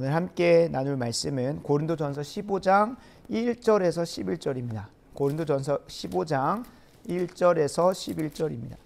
오늘 함께 나눌 말씀은 고린도전서 15장 1절에서 11절입니다. 고린도전서 15장 1절에서 11절입니다.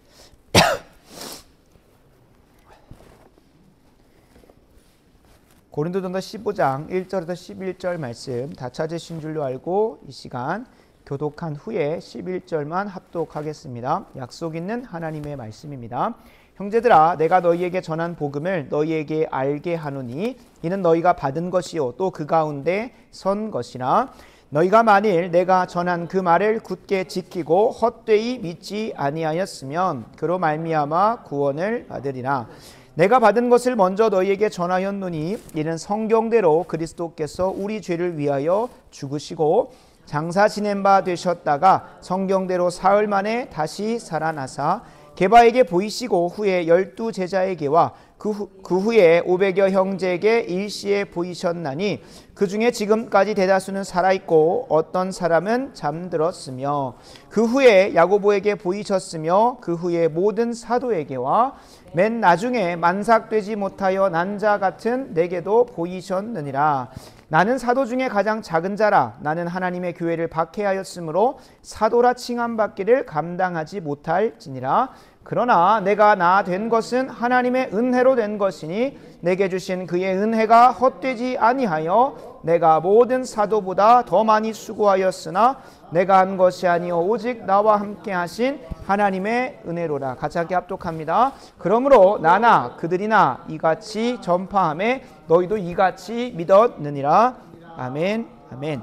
고린도전서 15장 1절에서 11절 말씀 다 찾으신 줄로 알고 이 시간 교독한 후에 11절만 합독하겠습니다. 약속 있는 하나님의 말씀입니다. 형제들아, 내가 너희에게 전한 복음을 너희에게 알게 하노니 이는 너희가 받은 것이요 또 그 가운데 선 것이라. 너희가 만일 내가 전한 그 말을 굳게 지키고 헛되이 믿지 아니하였으면 그로 말미암아 구원을 받으리라. 내가 받은 것을 먼저 너희에게 전하였노니 이는 성경대로 그리스도께서 우리 죄를 위하여 죽으시고 장사 지낸 바 되셨다가 성경대로 사흘 만에 다시 살아나사 게바에게 보이시고 후에 12 제자에게와 그 후에 500여 형제에게 일시에 보이셨나니 그 중에 지금까지 대다수는 살아있고 어떤 사람은 잠들었으며 그 후에 야고보에게 보이셨으며 그 후에 모든 사도에게와 맨 나중에 만삭되지 못하여 난 자 같은 내게도 보이셨느니라. 나는 사도 중에 가장 작은 자라. 나는 하나님의 교회를 박해하였으므로 사도라 칭함받기를 감당하지 못할지니라. 그러나 내가 나 된 것은 하나님의 은혜로 된 것이니 내게 주신 그의 은혜가 헛되지 아니하여 내가 모든 사도보다 더 많이 수고하였으나 내가 한 것이 아니요 오직 나와 함께 하신 하나님의 은혜로라. 같이 함께 합독합니다. 그러므로 나나 그들이나 이같이 전파하매 너희도 이같이 믿었느니라. 아멘. 아멘.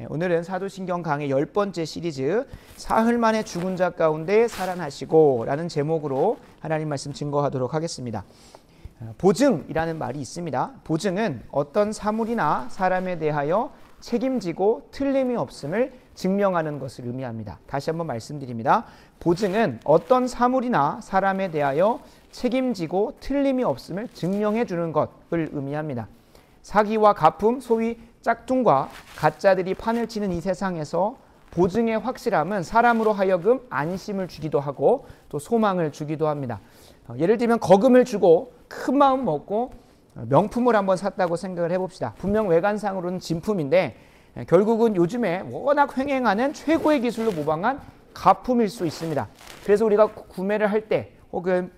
오늘은 사도신경 강의 10번째 시리즈 사흘 만에 죽은 자 가운데 살아나시고 라는 제목으로 하나님 말씀 증거하도록 하겠습니다. 보증이라는 말이 있습니다. 보증은 어떤 사물이나 사람에 대하여 책임지고 틀림이 없음을 증명하는 것을 의미합니다. 다시 한번 말씀드립니다. 보증은 어떤 사물이나 사람에 대하여 책임지고 틀림이 없음을 증명해 주는 것을 의미합니다. 사기와 가품, 소위 짝퉁과 가짜들이 판을 치는 이 세상에서 보증의 확실함은 사람으로 하여금 안심을 주기도 하고 또 소망을 주기도 합니다. 예를 들면 거금을 주고 큰 마음 먹고 명품을 한번 샀다고 생각을 해봅시다. 분명 외관상으로는 진품인데 결국은 요즘에 워낙 횡행하는 최고의 기술로 모방한 가품일 수 있습니다. 그래서 우리가 구매를 할 때 혹은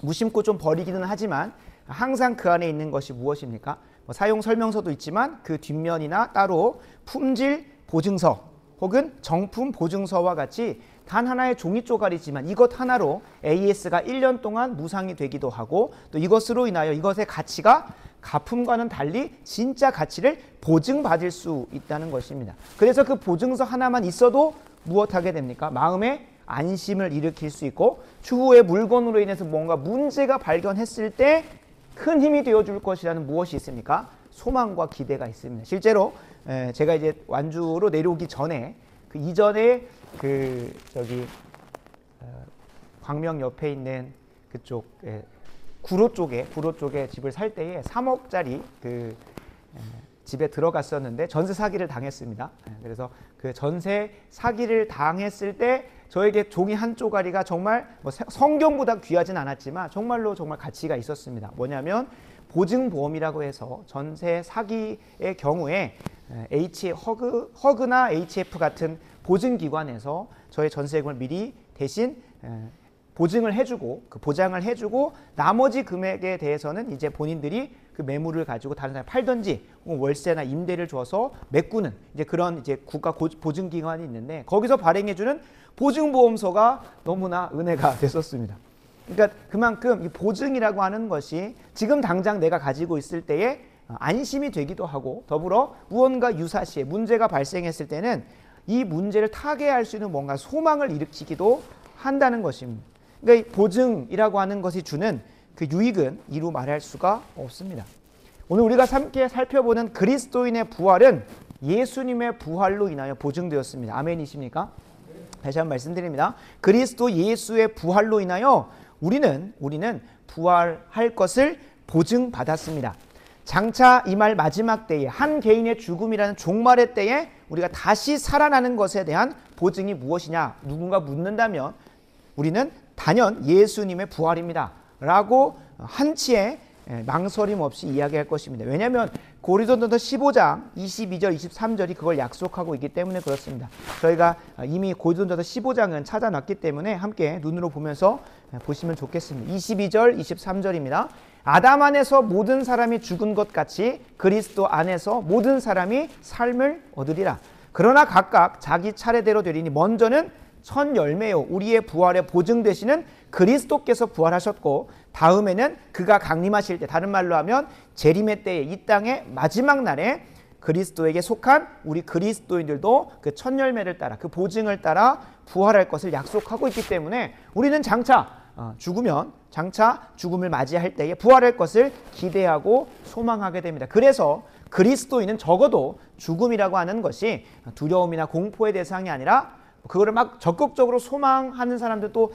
무심코 좀 버리기는 하지만 항상 그 안에 있는 것이 무엇입니까? 사용 설명서도 있지만 그 뒷면이나 따로 품질 보증서 혹은 정품 보증서와 같이 단 하나의 종이 쪼가리지만 이것 하나로 AS가 1년 동안 무상이 되기도 하고 또 이것으로 인하여 이것의 가치가 가품과는 달리 진짜 가치를 보증받을 수 있다는 것입니다. 그래서 그 보증서 하나만 있어도 무엇하게 됩니까? 마음에 안심을 일으킬 수 있고 추후에 물건으로 인해서 뭔가 문제가 발견했을 때 큰 힘이 되어줄 것이라는 무엇이 있습니까? 소망과 기대가 있습니다. 실제로 제가 이제 완주로 내려오기 전에 그 이전에 광명 옆에 있는 그쪽 구로 쪽에 집을 살 때에 3억짜리 그 집에 들어갔었는데 전세 사기를 당했습니다. 그래서 그 전세 사기를 당했을 때 저에게 종이 한 쪼가리가 정말 성경보다 귀하진 않았지만 정말로 정말 가치가 있었습니다. 뭐냐면 보증보험이라고 해서 전세 사기의 경우에 허그나 HF 같은 보증기관에서 저의 전세금을 미리 대신 보증을 해주고 그 보장을 해주고 나머지 금액에 대해서는 이제 본인들이 그 매물을 가지고 다른 사람이 팔든지 혹은 월세나 임대를 줘서 메꾸는 이제 그런 이제 국가 보증기관이 있는데 거기서 발행해주는 보증보험서가 너무나 은혜가 됐었습니다. 그러니까 그만큼 이 보증이라고 하는 것이 지금 당장 내가 가지고 있을 때에 안심이 되기도 하고 더불어 무언가 유사시에 문제가 발생했을 때는 이 문제를 타개할 수 있는 뭔가 소망을 일으키기도 한다는 것입니다. 그러니까 이 보증이라고 하는 것이 주는 그 유익은 이루 말할 수가 없습니다. 오늘 우리가 함께 살펴보는 그리스도인의 부활은 예수님의 부활로 인하여 보증되었습니다. 아멘이십니까? 다시 한번 말씀드립니다. 그리스도 예수의 부활로 인하여 우리는 부활할 것을 보증받았습니다. 장차 이 말 마지막 때에 한 개인의 죽음이라는 종말의 때에 우리가 다시 살아나는 것에 대한 보증이 무엇이냐 누군가 묻는다면 우리는 단연 예수님의 부활입니다 라고 한치의 망설임 없이 이야기할 것입니다. 왜냐하면 고린도전서 15장 22절 23절이 그걸 약속하고 있기 때문에 그렇습니다. 저희가 이미 고린도전서 15장은 찾아놨기 때문에 함께 눈으로 보면서 보시면 좋겠습니다. 22절 23절입니다. 아담 안에서 모든 사람이 죽은 것 같이 그리스도 안에서 모든 사람이 삶을 얻으리라. 그러나 각각 자기 차례대로 되리니 먼저는 첫 열매요 우리의 부활에 보증되시는 그리스도께서 부활하셨고 다음에는 그가 강림하실 때, 다른 말로 하면 재림의 때에 이 땅의 마지막 날에 그리스도에게 속한 우리 그리스도인들도 그 첫 열매를 따라 그 보증을 따라 부활할 것을 약속하고 있기 때문에 우리는 장차 죽으면 장차 죽음을 맞이할 때에 부활할 것을 기대하고 소망하게 됩니다. 그래서 그리스도인은 적어도 죽음이라고 하는 것이 두려움이나 공포의 대상이 아니라 그거를 막 적극적으로 소망하는 사람들도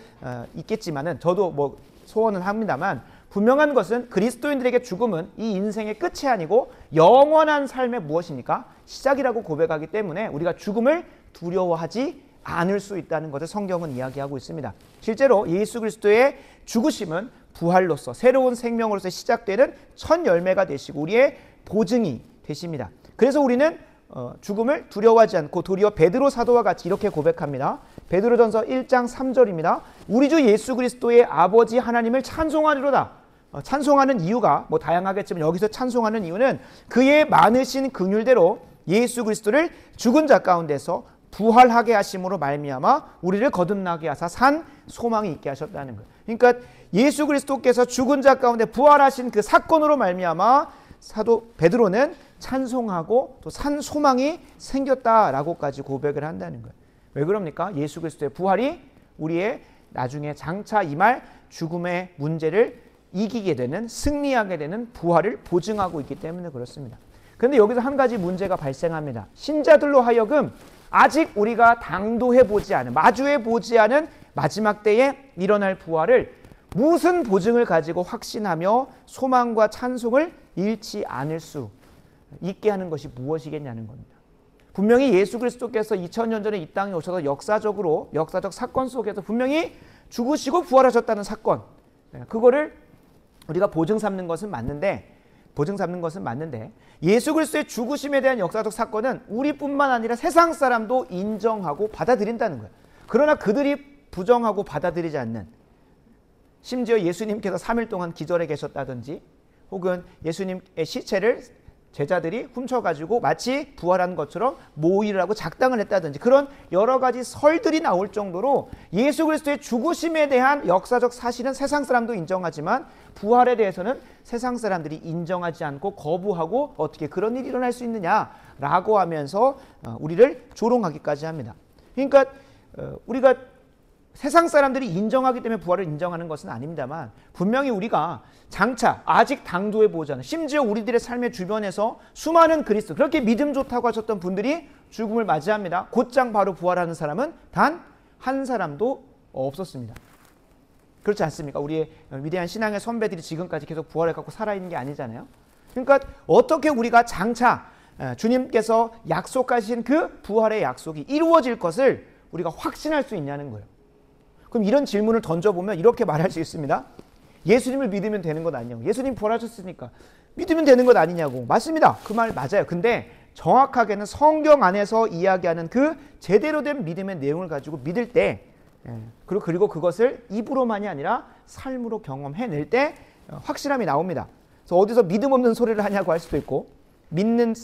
있겠지만은 저도 뭐 소원은 합니다만 분명한 것은 그리스도인들에게 죽음은 이 인생의 끝이 아니고 영원한 삶의 무엇입니까? 시작이라고 고백하기 때문에 우리가 죽음을 두려워하지 않을 수 있다는 것을 성경은 이야기하고 있습니다. 실제로 예수 그리스도의 죽으심은 부활로서 새로운 생명으로서 시작되는 첫 열매가 되시고 우리의 보증이 되십니다. 그래서 우리는 죽음을 두려워하지 않고 도리어 베드로 사도와 같이 이렇게 고백합니다. 베드로전서 1장 3절입니다. 우리 주 예수 그리스도의 아버지 하나님을 찬송하리로다. 찬송하는 이유가 뭐 다양하겠지만 여기서 찬송하는 이유는 그의 많으신 긍휼대로 예수 그리스도를 죽은 자 가운데서 부활하게 하심으로 말미암아 우리를 거듭나게 하사 산 소망이 있게 하셨다는 거예요. 그러니까 예수 그리스도께서 죽은 자 가운데 부활하신 그 사건으로 말미암아 사도 베드로는 찬송하고 또 산 소망이 생겼다라고까지 고백을 한다는 거예요. 왜 그럽니까? 예수 그리스도의 부활이 우리의 나중에 장차 임할 죽음의 문제를 이기게 되는, 승리하게 되는 부활을 보증하고 있기 때문에 그렇습니다. 그런데 여기서 한 가지 문제가 발생합니다. 신자들로 하여금 아직 우리가 당도해보지 않은, 마주해보지 않은 마지막 때에 일어날 부활을 무슨 보증을 가지고 확신하며 소망과 찬송을 잃지 않을 수 있게 하는 것이 무엇이겠냐는 겁니다. 분명히 예수 그리스도께서 2000년 전에 이 땅에 오셔서 역사적 사건 속에서 분명히 죽으시고 부활하셨다는 사건, 그거를 우리가 보증 삼는 것은 맞는데 예수 그리스도의 죽으심에 대한 역사적 사건은 우리뿐만 아니라 세상 사람도 인정하고 받아들인다는 거예요. 그러나 그들이 부정하고 받아들이지 않는, 심지어 예수님께서 3일 동안 기절해 계셨다든지 혹은 예수님의 시체를 제자들이 훔쳐가지고 마치 부활한 것처럼 모의를 하고 작당을 했다든지 그런 여러 가지 설들이 나올 정도로 예수 그리스도의 죽으심에 대한 역사적 사실은 세상 사람도 인정하지만 부활에 대해서는 세상 사람들이 인정하지 않고 거부하고 어떻게 그런 일이 일어날 수 있느냐라고 하면서 우리를 조롱하기까지 합니다. 그러니까 우리가 세상 사람들이 인정하기 때문에 부활을 인정하는 것은 아닙니다만 분명히 우리가 장차 아직 당도해보지 않은, 심지어 우리들의 삶의 주변에서 수많은 그리스도, 그렇게 믿음 좋다고 하셨던 분들이 죽음을 맞이합니다. 곧장 바로 부활하는 사람은 단 한 사람도 없었습니다. 그렇지 않습니까? 우리의 위대한 신앙의 선배들이 지금까지 계속 부활해 갖고 살아있는 게 아니잖아요. 그러니까 어떻게 우리가 장차 주님께서 약속하신 그 부활의 약속이 이루어질 것을 우리가 확신할 수 있냐는 거예요. 그럼 이런 질문을 던져보면 이렇게 말할 수 있습니다. 예수님을 믿으면 되는 것 아니냐고. 예수님 부활하셨으니까 믿으면 되는 것 아니냐고. 맞습니다. 그 말 맞아요. 근데 정확하게는 성경 안에서 이야기하는 그 제대로 된 믿음의 내용을 가지고 믿을 때, 그리고 그것을 입으로만이 아니라 삶으로 경험해낼 때 확실함이 나옵니다. 그래서 어디서 믿음 없는 소리를 하냐고 할 수도 있고,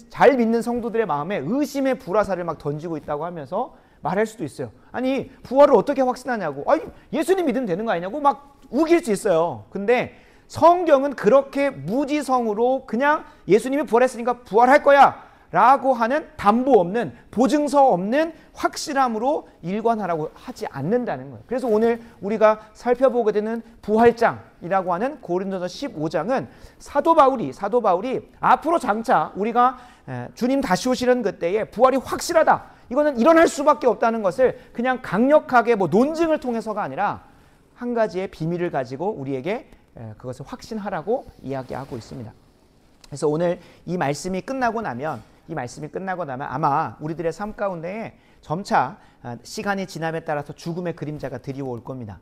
잘 믿는 성도들의 마음에 의심의 불화살을 막 던지고 있다고 하면서 말할 수도 있어요. 아니 부활을 어떻게 확신하냐고, 아니 예수님 믿으면 되는 거 아니냐고 막 우길 수 있어요. 근데 성경은 그렇게 무지성으로 그냥 예수님이 부활했으니까 부활할 거야 라고 하는 담보 없는, 보증서 없는 확실함으로 일관하라고 하지 않는다는 거예요. 그래서 오늘 우리가 살펴보게 되는 부활장이라고 하는 고린도전서 15장은 사도 바울이 앞으로 장차 우리가 주님 다시 오시는 그때에 부활이 확실하다, 이거는 일어날 수밖에 없다는 것을 그냥 강력하게 논증을 통해서가 아니라 한 가지의 비밀을 가지고 우리에게 그것을 확신하라고 이야기하고 있습니다. 그래서 오늘 이 말씀이 끝나고 나면 아마 우리들의 삶 가운데에 점차 시간이 지남에 따라서 죽음의 그림자가 드리워올 겁니다.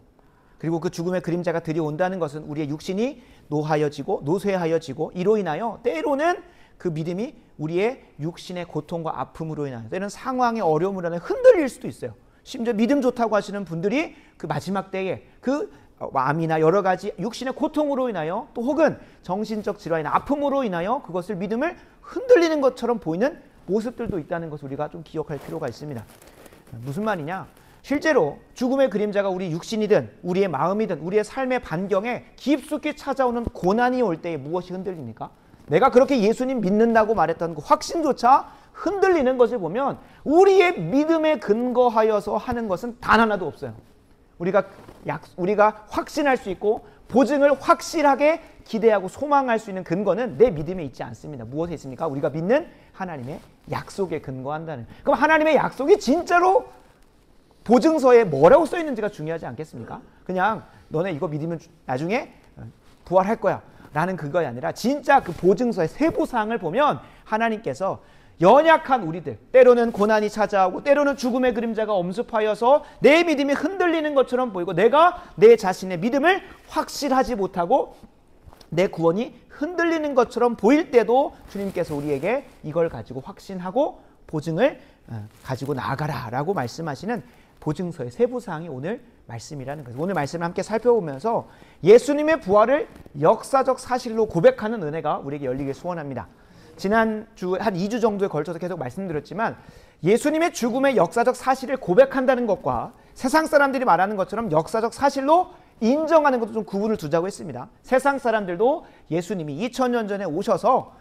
그리고 그 죽음의 그림자가 들이온다는 것은 우리의 육신이 노하여지고 노쇠하여지고 이로 인하여 때로는 그 믿음이 우리의 육신의 고통과 아픔으로 인하여 때로는 상황의 어려움으로 인하여 흔들릴 수도 있어요. 심지어 믿음 좋다고 하시는 분들이 그 마지막 때에 그 암이나 여러 가지 육신의 고통으로 인하여 또 혹은 정신적 질환이나 아픔으로 인하여 그것을 믿음을 흔들리는 것처럼 보이는 모습들도 있다는 것을 우리가 좀 기억할 필요가 있습니다. 무슨 말이냐? 실제로 죽음의 그림자가 우리 육신이든 우리의 마음이든 우리의 삶의 반경에 깊숙이 찾아오는 고난이 올 때에 무엇이 흔들립니까? 내가 그렇게 예수님 믿는다고 말했던 그 확신조차 흔들리는 것을 보면 우리의 믿음에 근거하여서 하는 것은 단 하나도 없어요. 우리가 확신할 수 있고 보증을 확실하게 기대하고 소망할 수 있는 근거는 내 믿음에 있지 않습니다. 무엇에 있습니까? 우리가 믿는 하나님의 약속에 근거한다는. 그럼 하나님의 약속이 진짜로 보증서에 뭐라고 써 있는지가 중요하지 않겠습니까? 그냥 너네 이거 믿으면 나중에 부활할 거야 라는 그거이 아니라 진짜 그 보증서의 세부사항을 보면 하나님께서 연약한 우리들, 때로는 고난이 찾아오고 때로는 죽음의 그림자가 엄습하여서 내 믿음이 흔들리는 것처럼 보이고 내가 내 자신의 믿음을 확실하지 못하고 내 구원이 흔들리는 것처럼 보일 때도 주님께서 우리에게 이걸 가지고 확신하고 보증을 가지고 나아가라 라고 말씀하시는 보증서의 세부사항이 오늘 말씀이라는 거죠. 오늘 말씀을 함께 살펴보면서 예수님의 부활을 역사적 사실로 고백하는 은혜가 우리에게 열리길 소원합니다. 지난주 한 2주 정도에 걸쳐서 계속 말씀드렸지만 예수님의 죽음의 역사적 사실을 고백한다는 것과 세상 사람들이 말하는 것처럼 역사적 사실로 인정하는 것도 좀 구분을 두자고 했습니다. 세상 사람들도 예수님이 2000년 전에 오셔서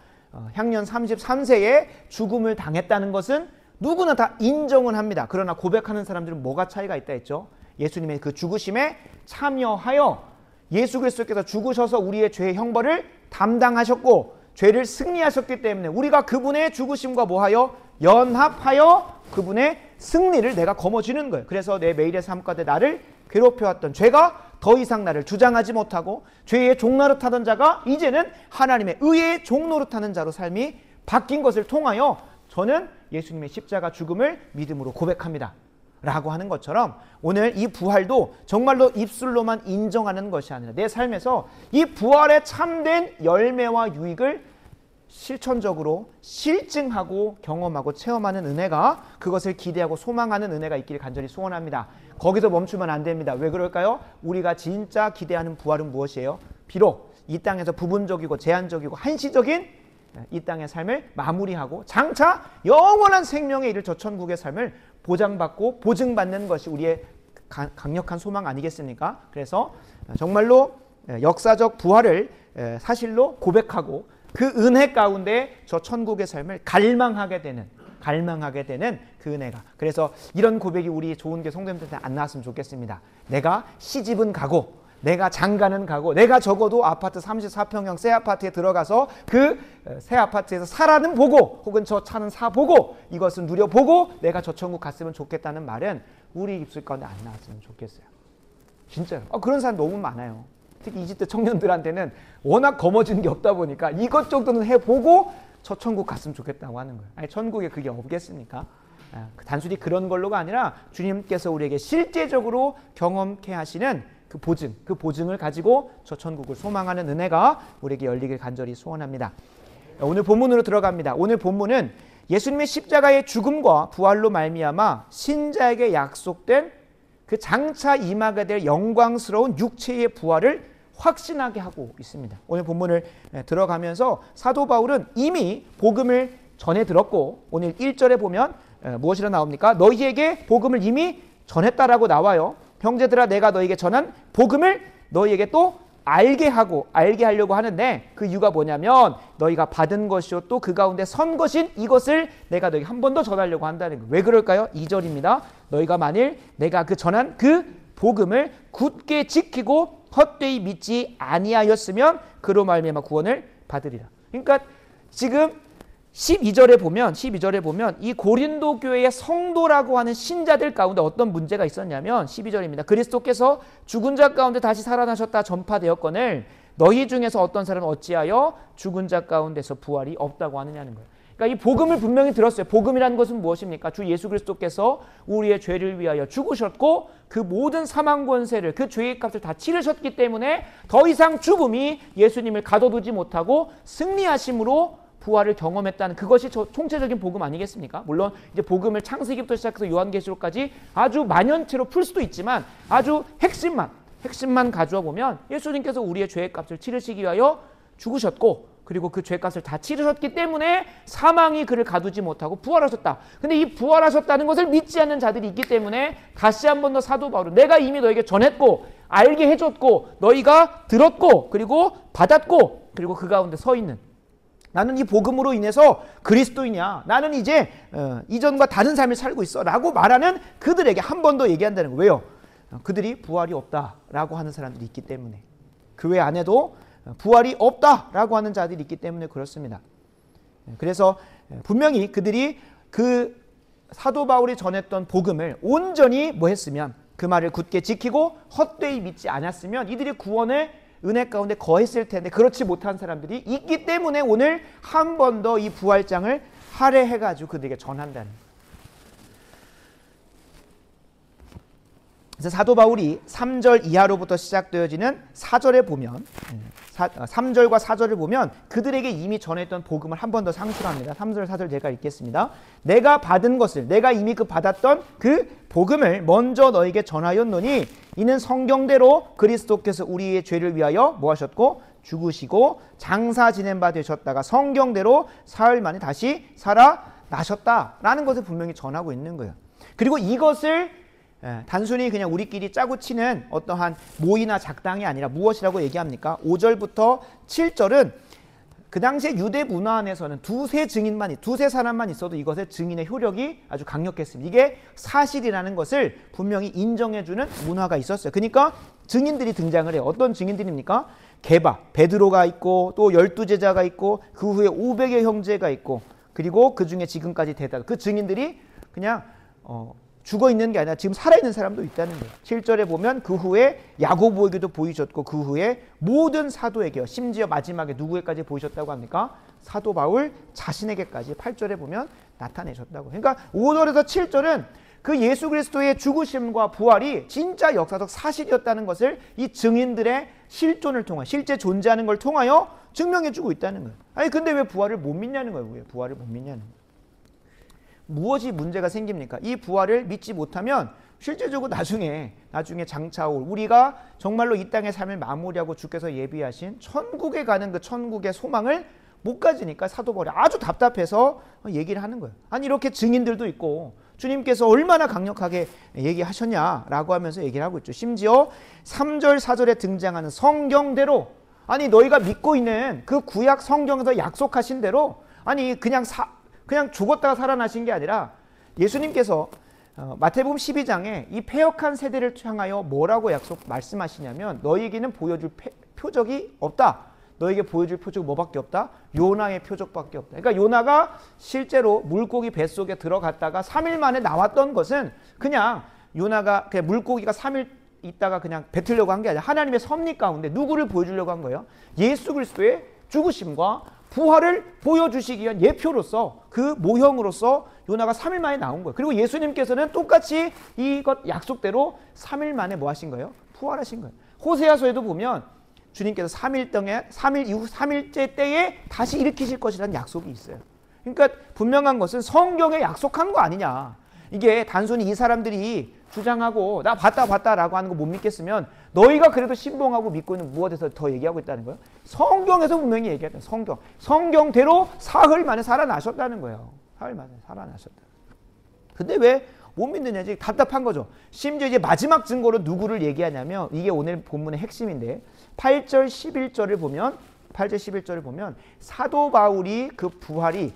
향년 33세에 죽음을 당했다는 것은 누구나 다 인정은 합니다. 그러나 고백하는 사람들은 뭐가 차이가 있다 했죠? 예수님의 그 죽으심에 참여하여 예수 그리스도께서 죽으셔서 우리의 죄의 형벌을 담당하셨고 죄를 승리하셨기 때문에 우리가 그분의 죽으심과 뭐하여 연합하여 그분의 승리를 내가 거머쥐는 거예요. 그래서 내 매일의 삶 가운데 나를 괴롭혀왔던 죄가 더 이상 나를 주장하지 못하고 죄의 종노릇하던 자가 이제는 하나님의 의의 종노릇하는 자로 삶이 바뀐 것을 통하여 저는 예수님의 십자가 죽음을 믿음으로 고백합니다 라고 하는 것처럼 오늘 이 부활도 정말로 입술로만 인정하는 것이 아니라 내 삶에서 이 부활의 참된 열매와 유익을 실천적으로 실증하고 경험하고 체험하는 은혜가 그것을 기대하고 소망하는 은혜가 있기를 간절히 소원합니다. 거기서 멈추면 안 됩니다. 왜 그럴까요? 우리가 진짜 기대하는 부활은 무엇이에요? 비록 이 땅에서 부분적이고 제한적이고 한시적인 이 땅의 삶을 마무리하고 장차 영원한 생명에 이를 저 천국의 삶을 보장받고 보증받는 것이 우리의 강력한 소망 아니겠습니까? 그래서 정말로 역사적 부활을 사실로 고백하고 그 은혜 가운데 저 천국의 삶을 갈망하게 되는 그 은혜가. 그래서 이런 고백이 우리 좋은 게 성도님들한테 안 나왔으면 좋겠습니다. 내가 시집은 가고 내가 장가는 가고 내가 적어도 아파트 34평형 새 아파트에 들어가서 그 새 아파트에서 살아는 보고 혹은 저 차는 사보고 이것은 누려보고 내가 저 천국 갔으면 좋겠다는 말은 우리 입술 가운데 안 나왔으면 좋겠어요. 진짜요. 그런 사람 너무 많아요. 특히 20대 청년들한테는 워낙 거머쥐는 게 없다 보니까 이것 정도는 해보고 저 천국 갔으면 좋겠다고 하는 거예요. 아니 천국에 그게 없겠습니까? 단순히 그런 걸로가 아니라 주님께서 우리에게 실제적으로 경험케 하시는 그 보증을 가지고 저 천국을 소망하는 은혜가 우리에게 열리길 간절히 소원합니다. 오늘 본문으로 들어갑니다. 오늘 본문은 예수님의 십자가의 죽음과 부활로 말미암아 신자에게 약속된 그 장차 임하게 될 영광스러운 육체의 부활을 확신하게 하고 있습니다. 오늘 본문을 들어가면서 사도 바울은 이미 복음을 전해 들었고 오늘 1절에 보면 무엇이라 나옵니까? 너희에게 복음을 이미 전했다라고 나와요. 형제들아 내가 너희에게 전한 복음을 너희에게 또 알게 하려고 하는데 그 이유가 뭐냐면 너희가 받은 것이요 또 그 가운데 선 것인 이것을 내가 너희에게 한 번 더 전하려고 한다는 거예요. 왜 그럴까요? 2절입니다. 너희가 만일 내가 그 전한 그 복음을 굳게 지키고 헛되이 믿지 아니하였으면 그로 말미암아 구원을 받으리라. 그러니까 지금 12절에 보면 이 고린도 교회의 성도라고 하는 신자들 가운데 어떤 문제가 있었냐면 12절입니다. 그리스도께서 죽은 자 가운데 다시 살아나셨다 전파되었거늘 너희 중에서 어떤 사람은 어찌하여 죽은 자 가운데서 부활이 없다고 하느냐는 거예요. 그러니까 이 복음을 분명히 들었어요. 복음이라는 것은 무엇입니까? 주 예수 그리스도께서 우리의 죄를 위하여 죽으셨고 그 모든 사망 권세를, 그 죄의 값을 다 치르셨기 때문에 더 이상 죽음이 예수님을 가둬두지 못하고 승리하심으로 부활을 경험했다는, 그것이 총체적인 복음 아니겠습니까? 물론 이제 복음을 창세기부터 시작해서 요한계시록까지 아주 만연체로 풀 수도 있지만 아주 핵심만 가져와 보면 예수님께서 우리의 죄의 값을 치르시기 위하여 죽으셨고, 그리고 그 죄값을 다 치르셨기 때문에 사망이 그를 가두지 못하고 부활하셨다. 근데 이 부활하셨다는 것을 믿지 않는 자들이 있기 때문에 다시 한 번 더 사도 바울은 내가 이미 너에게 전했고 알게 해줬고 너희가 들었고 그리고 받았고 그리고 그 가운데 서 있는, 나는 이 복음으로 인해서 그리스도이냐, 나는 이제 이전과 다른 삶을 살고 있어 라고 말하는 그들에게 한 번 더 얘기한다는 거예요. 왜요? 그들이 부활이 없다라고 하는 사람들이 있기 때문에, 교회 안에도 부활이 없다라고 하는 자들이 있기 때문에 그렇습니다. 그래서 분명히 그들이 그 사도 바울이 전했던 복음을 온전히 뭐 했으면, 그 말을 굳게 지키고 헛되이 믿지 않았으면 이들이 구원의 은혜 가운데 거했을 텐데 그렇지 못한 사람들이 있기 때문에 오늘 한 번 더 이 부활장을 할애해가지고 그들에게 전한다는 거예요. 그래서 사도 바울이 3절 이하로부터 시작되어지는 4절에 보면 3절과 4절을 보면 그들에게 이미 전했던 복음을 한 번 더 상술합니다. 3절 4절 제가 읽겠습니다. 내가 받은 것을, 내가 이미 그 받았던 그 복음을 먼저 너에게 전하였노니 이는 성경대로 그리스도께서 우리의 죄를 위하여 뭐 하셨고 죽으시고 장사 지낸 바 되셨다가 성경대로 사흘 만에 다시 살아나셨다라는 것을 분명히 전하고 있는 거예요. 그리고 이것을 단순히 그냥 우리끼리 짜고 치는 어떠한 모의나 작당이 아니라 무엇이라고 얘기합니까? 5절부터 7절은 그 당시에 유대 문화 안에서는 두세 사람만 있어도 이것의 증인의 효력이 아주 강력했습니다. 이게 사실이라는 것을 분명히 인정해주는 문화가 있었어요. 그러니까 증인들이 등장을 해요. 어떤 증인들입니까? 게바, 베드로가 있고 또 12제자가 있고 그 후에 500의 형제가 있고 그리고 그 중에 지금까지 대다 그 증인들이 그냥 죽어 있는 게 아니라 지금 살아있는 사람도 있다는 거예요. 7절에 보면 그 후에 야고보에게도 보이셨고 그 후에 모든 사도에게요. 심지어 마지막에 누구에까지 보이셨다고 합니까? 사도 바울 자신에게까지 8절에 보면 나타내셨다고. 그러니까 5절에서 7절은 그 예수 그리스도의 죽으심과 부활이 진짜 역사적 사실이었다는 것을 이 증인들의 실존을 통해, 실제 존재하는 걸 통하여 증명해주고 있다는 거예요. 아니 근데 왜 부활을 못 믿냐는 거예요. 왜 부활을 못 믿냐는 거예요. 무엇이 문제가 생깁니까? 이 부활을 믿지 못하면 실제적으로 나중에 장차 올 우리가 정말로 이 땅의 삶을 마무리하고 주께서 예비하신 천국에 가는 그 천국의 소망을 못 가지니까 사도 바울이 아주 답답해서 얘기를 하는 거예요. 아니 이렇게 증인들도 있고 주님께서 얼마나 강력하게 얘기하셨냐라고 하면서 얘기를 하고 있죠. 심지어 3절 4절에 등장하는 성경대로, 아니 너희가 믿고 있는 그 구약 성경에서 약속하신 대로, 아니 그냥 죽었다가 살아나신 게 아니라 예수님께서 마태복음 12장에 이 패역한 세대를 향하여 뭐라고 말씀하시냐면 너희에게는 보여줄 표적이 없다. 너에게 보여줄 표적이 뭐밖에 없다? 요나의 표적밖에 없다. 그러니까 요나가 실제로 물고기 뱃속에 들어갔다가 3일 만에 나왔던 것은 그냥 요나가 그냥 물고기가 3일 있다가 그냥 뱉으려고 한 게 아니라 하나님의 섭리 가운데 누구를 보여주려고 한 거예요? 예수 그리스도의 죽으심과 부활을 보여주시기 위한 예표로서, 그 모형으로서 요나가 3일 만에 나온 거예요. 그리고 예수님께서는 똑같이 이것 약속대로 3일 만에 뭐 하신 거예요? 부활하신 거예요. 호세아서에도 보면 주님께서 3일 이후 3일째 때에 다시 일으키실 것이라는 약속이 있어요. 그러니까 분명한 것은 성경에 약속한 거 아니냐. 이게 단순히 이 사람들이 주장하고 나 봤다라고 하는 거 못 믿겠으면 너희가 그래도 신봉하고 믿고 있는 무엇에서 더 얘기하고 있다는 거예요? 성경에서 분명히 얘기했다. 성경대로 사흘 만에 살아나셨다는 거예요. 사흘 만에 살아나셨다. 근데 왜 못 믿느냐지 답답한 거죠. 심지어 이제 마지막 증거로 누구를 얘기하냐면 이게 오늘 본문의 핵심인데 8절 11절을 보면 사도 바울이 그 부활이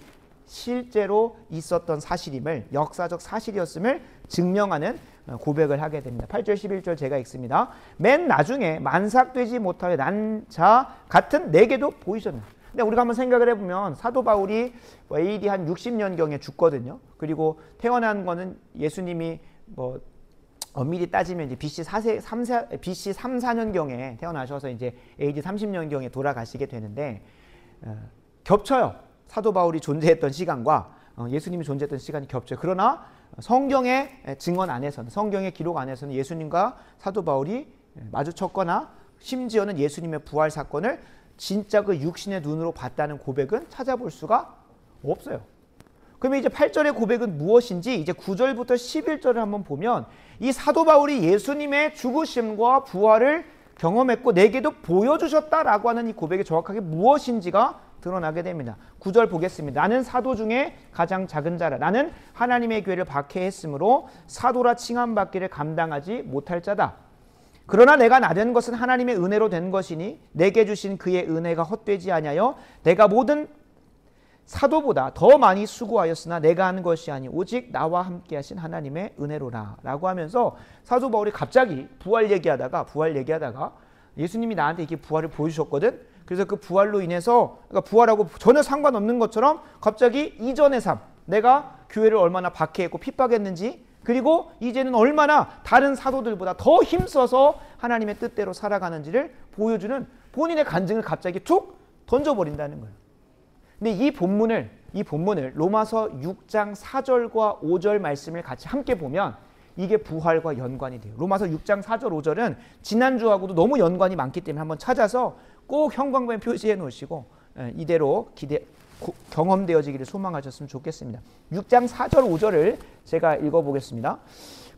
실제로 있었던 사실임을, 역사적 사실이었음을 증명하는 고백을 하게 됩니다. 8절 11절 제가 읽습니다. 맨 나중에 만삭되지 못하여 난 자 같은 내게도 보이셨네. 근데 우리가 한번 생각을 해보면 사도 바울이 AD 한 60년경에 죽거든요. 그리고 태어난 거는 예수님이 엄밀히 따지면 이제 BC 3, 4년경에 태어나셔서 이제 AD 30년경에 돌아가시게 되는데 겹쳐요. 사도 바울이 존재했던 시간과 예수님이 존재했던 시간이 겹쳐요. 그러나 성경의 증언 안에서는, 성경의 기록 안에서는 예수님과 사도 바울이 마주쳤거나 심지어는 예수님의 부활 사건을 진짜 그 육신의 눈으로 봤다는 고백은 찾아볼 수가 없어요. 그러면 이제 8절의 고백은 무엇인지 이제 9절부터 11절을 한번 보면 이 사도 바울이 예수님의 죽으심과 부활을 경험했고 내게도 보여주셨다라고 하는 이 고백이 정확하게 무엇인지가 드러나게 됩니다. 9절 보겠습니다. 나는 사도 중에 가장 작은 자라. 나는 하나님의 교회를 박해했으므로 사도라 칭함받기를 감당하지 못할 자다. 그러나 내가 나된 것은 하나님의 은혜로 된 것이니 내게 주신 그의 은혜가 헛되지 아니하여 내가 모든 사도보다 더 많이 수고하였으나 내가 한 것이 아니 오직 나와 함께 하신 하나님의 은혜로라 라고 하면서 사도 바울이 갑자기 부활 얘기하다가 예수님이 나한테 이렇게 부활을 보여주셨거든. 그래서 그 부활로 인해서 그러니까 부활하고 전혀 상관없는 것처럼 갑자기 이전의 삶, 내가 교회를 얼마나 박해했고 핍박했는지, 그리고 이제는 얼마나 다른 사도들보다 더 힘써서 하나님의 뜻대로 살아가는지를 보여주는 본인의 간증을 갑자기 툭 던져버린다는 거예요. 근데 이 본문을 로마서 6장 4절과 5절 말씀을 같이 함께 보면 이게 부활과 연관이 돼요. 로마서 6장 4절 5절은 지난주하고도 너무 연관이 많기 때문에 한번 찾아서 꼭 형광펜 표시해 놓으시고 이대로 경험되어지기를 소망하셨으면 좋겠습니다. 6장 4절 5절을 제가 읽어보겠습니다.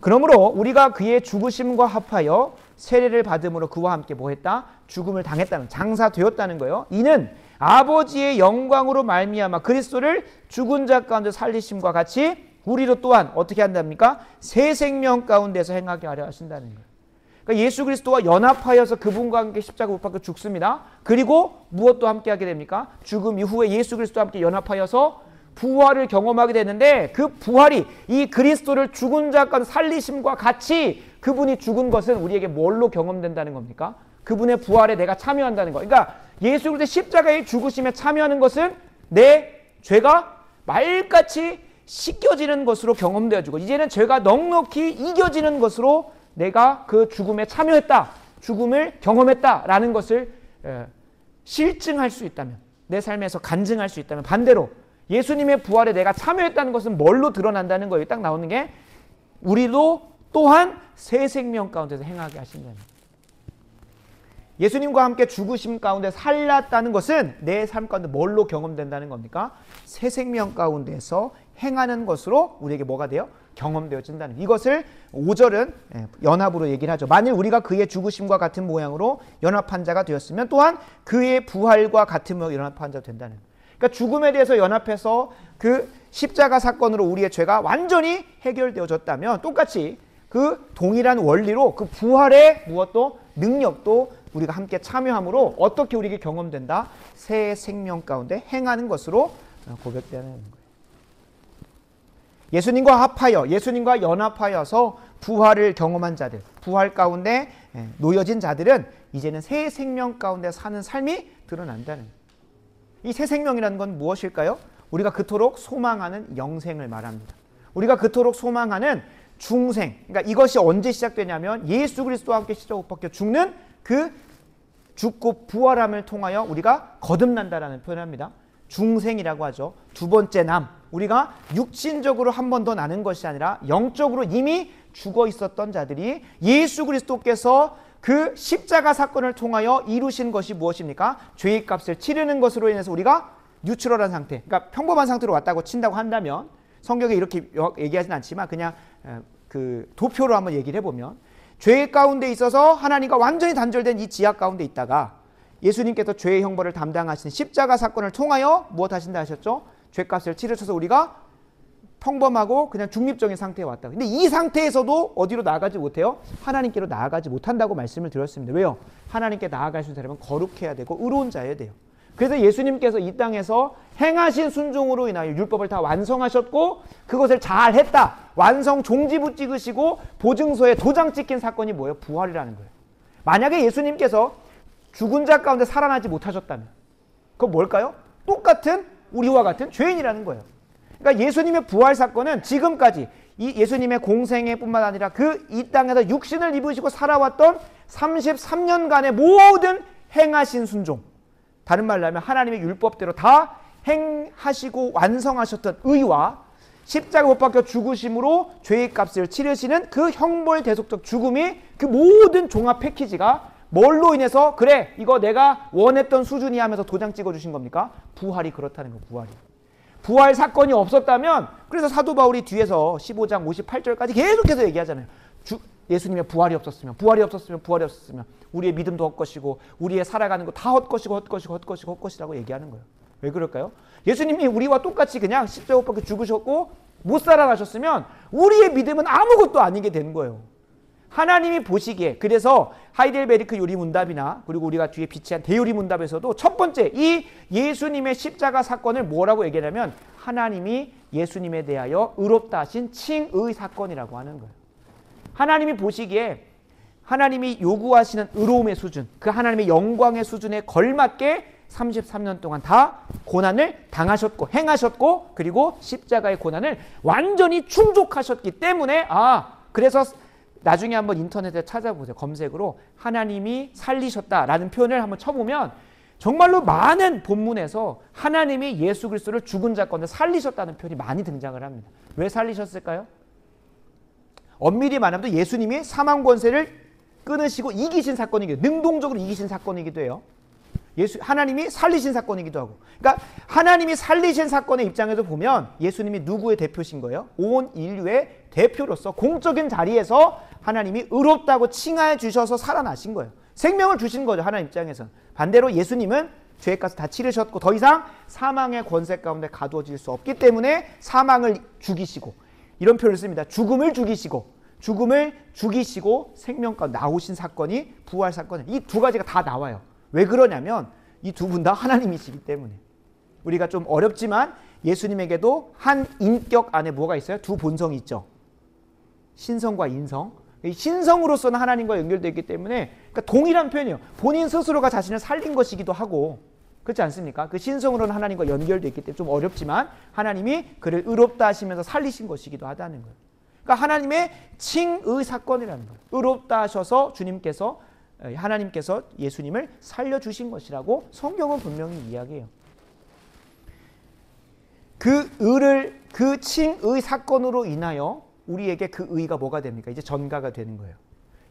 그러므로 우리가 그의 죽으심과 합하여 세례를 받음으로 그와 함께 뭐했다? 죽음을 당했다는, 장사되었다는 거예요. 이는 아버지의 영광으로 말미암아 그리스도를 죽은 자 가운데 살리심과 같이 우리도 또한 어떻게 한답니까? 새 생명 가운데서 행하게 하려 하신다는 거예요. 그러니까 예수 그리스도와 연합하여서 그분과 함께 십자가 못 박혀 죽습니다. 그리고 무엇도 함께 하게 됩니까? 죽음 이후에 예수 그리스도와 함께 연합하여서 부활을 경험하게 되는데 그 부활이 이 그리스도를 죽은 자 가운데 살리심과 같이 그분이 죽은 것은 우리에게 뭘로 경험된다는 겁니까? 그분의 부활에 내가 참여한다는 거. 그러니까 예수 그리스도의 십자가의 죽으심에 참여하는 것은 내 죄가 말같이 씻겨지는 것으로 경험되어지고 이제는 죄가 넉넉히 이겨지는 것으로 내가 그 죽음에 참여했다, 죽음을 경험했다라는 것을 실증할 수 있다면, 내 삶에서 간증할 수 있다면, 반대로 예수님의 부활에 내가 참여했다는 것은 뭘로 드러난다는 거예요. 딱 나오는 게 우리도 또한 새 생명 가운데서 행하게 하신다는 거예요. 예수님과 함께 죽으심 가운데 살았다는 것은 내 삶 가운데 뭘로 경험된다는 겁니까? 새 생명 가운데서 행하는 것으로 우리에게 뭐가 돼요? 경험되어진다는, 이것을 5절은 연합으로 얘기를 하죠. 만일 우리가 그의 죽으심과 같은 모양으로 연합한 자가 되었으면 또한 그의 부활과 같은 모양으로 연합한 자가 된다는, 그러니까 죽음에 대해서 연합해서 그 십자가 사건으로 우리의 죄가 완전히 해결되어졌다면 똑같이 그 동일한 원리로 그 부활의 무엇도 능력도 우리가 함께 참여함으로 어떻게 우리에게 경험된다? 새 생명 가운데 행하는 것으로 고백되는 거예요. 예수님과 합하여, 예수님과 연합하여서 부활을 경험한 자들, 부활 가운데 놓여진 자들은 이제는 새 생명 가운데 사는 삶이 드러난다는 거예요. 이 새 생명이라는 건 무엇일까요? 우리가 그토록 소망하는 영생을 말합니다. 우리가 그토록 소망하는 중생, 그러니까 이것이 언제 시작되냐면 예수 그리스도와 함께 십자가 못 박혀 죽는 그 죽고 부활함을 통하여 우리가 거듭난다라는 표현을 합니다. 중생이라고 하죠. 두 번째 남, 우리가 육신적으로 한 번 더 나는 것이 아니라 영적으로 이미 죽어 있었던 자들이 예수 그리스도께서 그 십자가 사건을 통하여 이루신 것이 무엇입니까? 죄의 값을 치르는 것으로 인해서 우리가 뉴트럴한 상태, 그러니까 평범한 상태로 왔다고 친다고 한다면, 성경에 이렇게 얘기하진 않지만 그냥 그 도표로 한번 얘기를 해보면, 죄 가운데 있어서 하나님과 완전히 단절된 이 지하 가운데 있다가 예수님께서 죄의 형벌을 담당하시는 십자가 사건을 통하여 무엇 하신다 하셨죠? 죄값을 치르셔서 우리가 평범하고 그냥 중립적인 상태에 왔다. 근데 이 상태에서도 어디로 나아가지 못해요? 하나님께로 나아가지 못한다고 말씀을 드렸습니다. 왜요? 하나님께 나아갈 수 있는 사람은 거룩해야 되고 의로운 자여야 돼요. 그래서 예수님께서 이 땅에서 행하신 순종으로 인하여 율법을 다 완성하셨고 그것을 잘 했다, 완성 종지부 찍으시고 보증서에 도장 찍힌 사건이 뭐예요? 부활이라는 거예요. 만약에 예수님께서 죽은 자 가운데 살아나지 못하셨다면 그건 뭘까요? 똑같은 우리와 같은 죄인이라는 거예요. 그러니까 예수님의 부활 사건은 지금까지 이 예수님의 공생애뿐만 아니라 그 이 땅에서 육신을 입으시고 살아왔던 33년간의 모든 행하신 순종, 다른 말로 하면 하나님의 율법대로 다 행하시고 완성하셨던 의와 십자가 못 박혀 죽으심으로 죄의 값을 치르시는 그 형벌 대속적 죽음이 그 모든 종합 패키지가 뭘로 인해서 그래 이거 내가 원했던 수준이 하면서 도장 찍어주신 겁니까? 부활이 그렇다는 거예요. 부활이. 부활 사건이 없었다면, 그래서 사도 바울이 뒤에서 15장 58절까지 계속해서 얘기하잖아요. 예수님의 부활이 없었으면 우리의 믿음도 헛것이고 우리의 살아가는 거 다 헛것이라고 얘기하는 거예요. 왜 그럴까요? 예수님이 우리와 똑같이 그냥 십자가 못 박혀 죽으셨고 못 살아가셨으면 우리의 믿음은 아무것도 아니게 되는 거예요. 하나님이 보시기에, 그래서 하이델베르크 요리문답이나 그리고 우리가 뒤에 비치한 대요리문답에서도 첫 번째 이 예수님의 십자가 사건을 뭐라고 얘기하냐면 하나님이 예수님에 대하여 의롭다 하신 칭의 사건이라고 하는 거예요. 하나님이 보시기에 하나님이 요구하시는 의로움의 수준, 그 하나님의 영광의 수준에 걸맞게 33년 동안 다 고난을 당하셨고 행하셨고, 그리고 십자가의 고난을 완전히 충족하셨기 때문에, 그래서 나중에 한번 인터넷에 찾아보세요. 검색으로 하나님이 살리셨다라는 표현을 한번 쳐보면 정말로 많은 본문에서 하나님이 예수 그리스도를 죽은 자 가운데 살리셨다는 표현이 많이 등장을 합니다. 왜 살리셨을까요? 엄밀히 말하면 예수님이 사망 권세를 끊으시고 이기신 사건이기도, 능동적으로 이기신 사건이기도 해요. 하나님이 살리신 사건이기도 하고. 그러니까 하나님이 살리신 사건의 입장에서 보면 예수님이 누구의 대표신 거예요? 온 인류의 대표로서 공적인 자리에서 하나님이 의롭다고 칭하여 주셔서 살아나신 거예요. 생명을 주신 거죠. 하나님 입장에서는. 반대로 예수님은 죄의 값을 다 치르셨고 더 이상 사망의 권세 가운데 가두어질 수 없기 때문에 사망을 죽이시고, 이런 표현을 씁니다. 죽음을 죽이시고 생명 가운데 나오신 사건이 부활 사건이에요. 이 두 가지가 다 나와요. 왜 그러냐면 이 두 분 다 하나님이시기 때문에. 우리가 좀 어렵지만 예수님에게도 한 인격 안에 뭐가 있어요? 두 본성이 있죠. 신성과 인성. 신성으로서는 하나님과 연결되어 있기 때문에, 그러니까 동일한 표현이에요. 본인 스스로가 자신을 살린 것이기도 하고, 그렇지 않습니까? 그 신성으로는 하나님과 연결되어 있기 때문에 좀 어렵지만 하나님이 그를 의롭다 하시면서 살리신 것이기도 하다는 거예요. 그러니까 하나님의 칭의 사건이라는 거예요. 의롭다 하셔서 하나님께서 예수님을 살려주신 것이라고 성경은 분명히 이야기해요. 그 칭의 사건으로 인하여 우리에게 그 의가 뭐가 됩니까? 이제 전가가 되는 거예요.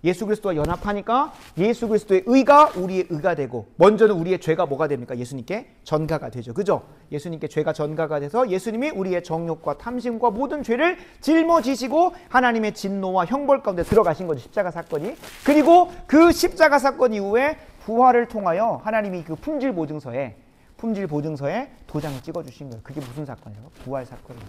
예수 그리스도와 연합하니까 예수 그리스도의 의가 우리의 의가 되고, 먼저는 우리의 죄가 뭐가 됩니까? 예수님께 전가가 되죠. 그죠? 예수님께 죄가 전가가 돼서 예수님이 우리의 정욕과 탐심과 모든 죄를 짊어지시고 하나님의 진노와 형벌 가운데 들어가신 거죠. 십자가 사건이. 그리고 그 십자가 사건 이후에 부활을 통하여 하나님이 그 품질 보증서에 도장을 찍어주신 거예요. 그게 무슨 사건이에요? 부활 사건이에요.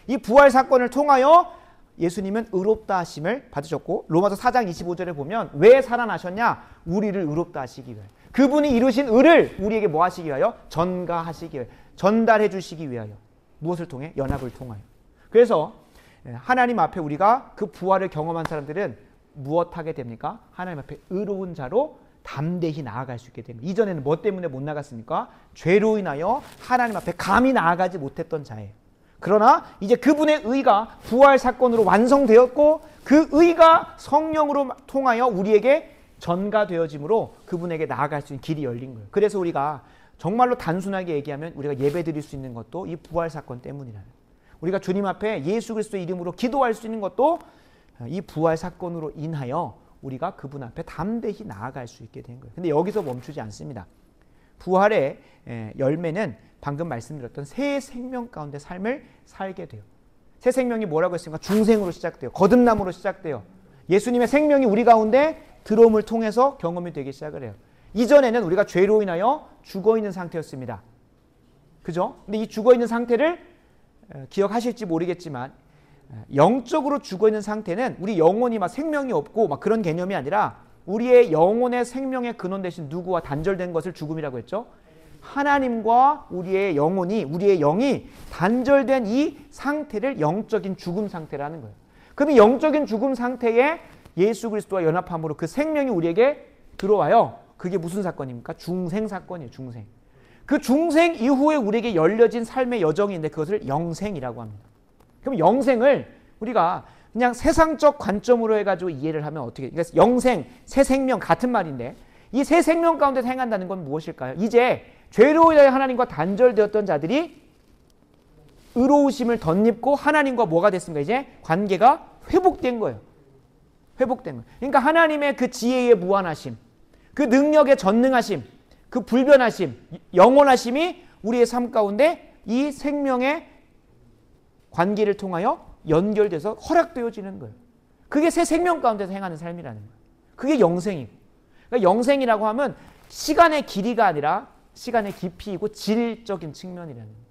이 부활 사건을 통하여 예수님은 의롭다 하심을 받으셨고, 로마서 4장 25절에 보면 왜 살아나셨냐? 우리를 의롭다 하시기 위하여. 그분이 이루신 의를 우리에게 뭐 하시기 위하여? 전가하시기 위하여. 전달해 주시기 위하여. 무엇을 통해? 연합을 통하여. 그래서 하나님 앞에 우리가 그 부활을 경험한 사람들은 무엇하게 됩니까? 하나님 앞에 의로운 자로 담대히 나아갈 수 있게 됩니다. 이전에는 뭐 때문에 못 나갔습니까? 죄로 인하여 하나님 앞에 감히 나아가지 못했던 자예요. 그러나 이제 그분의 의가 부활 사건으로 완성되었고, 그 의가 성령으로 통하여 우리에게 전가되어짐으로 그분에게 나아갈 수 있는 길이 열린 거예요. 그래서 우리가 정말로 단순하게 얘기하면 우리가 예배드릴 수 있는 것도 이 부활 사건 때문이라는, 우리가 주님 앞에 예수 그리스도의 이름으로 기도할 수 있는 것도 이 부활 사건으로 인하여 우리가 그분 앞에 담대히 나아갈 수 있게 된 거예요. 근데 여기서 멈추지 않습니다. 부활의 열매는 방금 말씀드렸던 새 생명 가운데 삶을 살게 돼요. 새 생명이 뭐라고 했습니까? 중생으로 시작돼요. 거듭남으로 시작돼요. 예수님의 생명이 우리 가운데 들어옴을 통해서 경험이 되기 시작을 해요. 이전에는 우리가 죄로 인하여 죽어있는 상태였습니다. 그죠? 근데 이 죽어있는 상태를 기억하실지 모르겠지만, 영적으로 죽어있는 상태는 우리 영혼이 막 생명이 없고 막 그런 개념이 아니라 우리의 영혼의 생명의 근원 대신 누구와 단절된 것을 죽음이라고 했죠? 하나님과 우리의 영이 단절된 이 상태를 영적인 죽음 상태라는 거예요. 그럼 영적인 죽음 상태에 예수 그리스도와 연합함으로 그 생명이 우리에게 들어와요. 그게 무슨 사건입니까? 중생 사건이에요. 중생. 그 중생 이후에 우리에게 열려진 삶의 여정이 있는데 그것을 영생이라고 합니다. 그럼 영생을 우리가 그냥 세상적 관점으로 해가지고 이해를 하면 어떻게, 그러니까 영생, 새 생명 같은 말인데 이 새 생명 가운데 행한다는 건 무엇일까요? 이제 죄로 인하여 하나님과 단절되었던 자들이 의로우심을 덧입고 하나님과 뭐가 됐습니까? 이제 관계가 회복된 거예요. 회복된 거예요. 그러니까 하나님의 그 지혜의 무한하심, 그 능력의 전능하심, 그 불변하심, 영원하심이 우리의 삶 가운데 이 생명의 관계를 통하여 연결돼서 허락되어지는 거예요. 그게 새 생명 가운데서 행하는 삶이라는 거예요. 그게 영생이고. 그러니까 영생이라고 하면 시간의 길이가 아니라 시간의 깊이이고 질적인 측면이라는 거예요.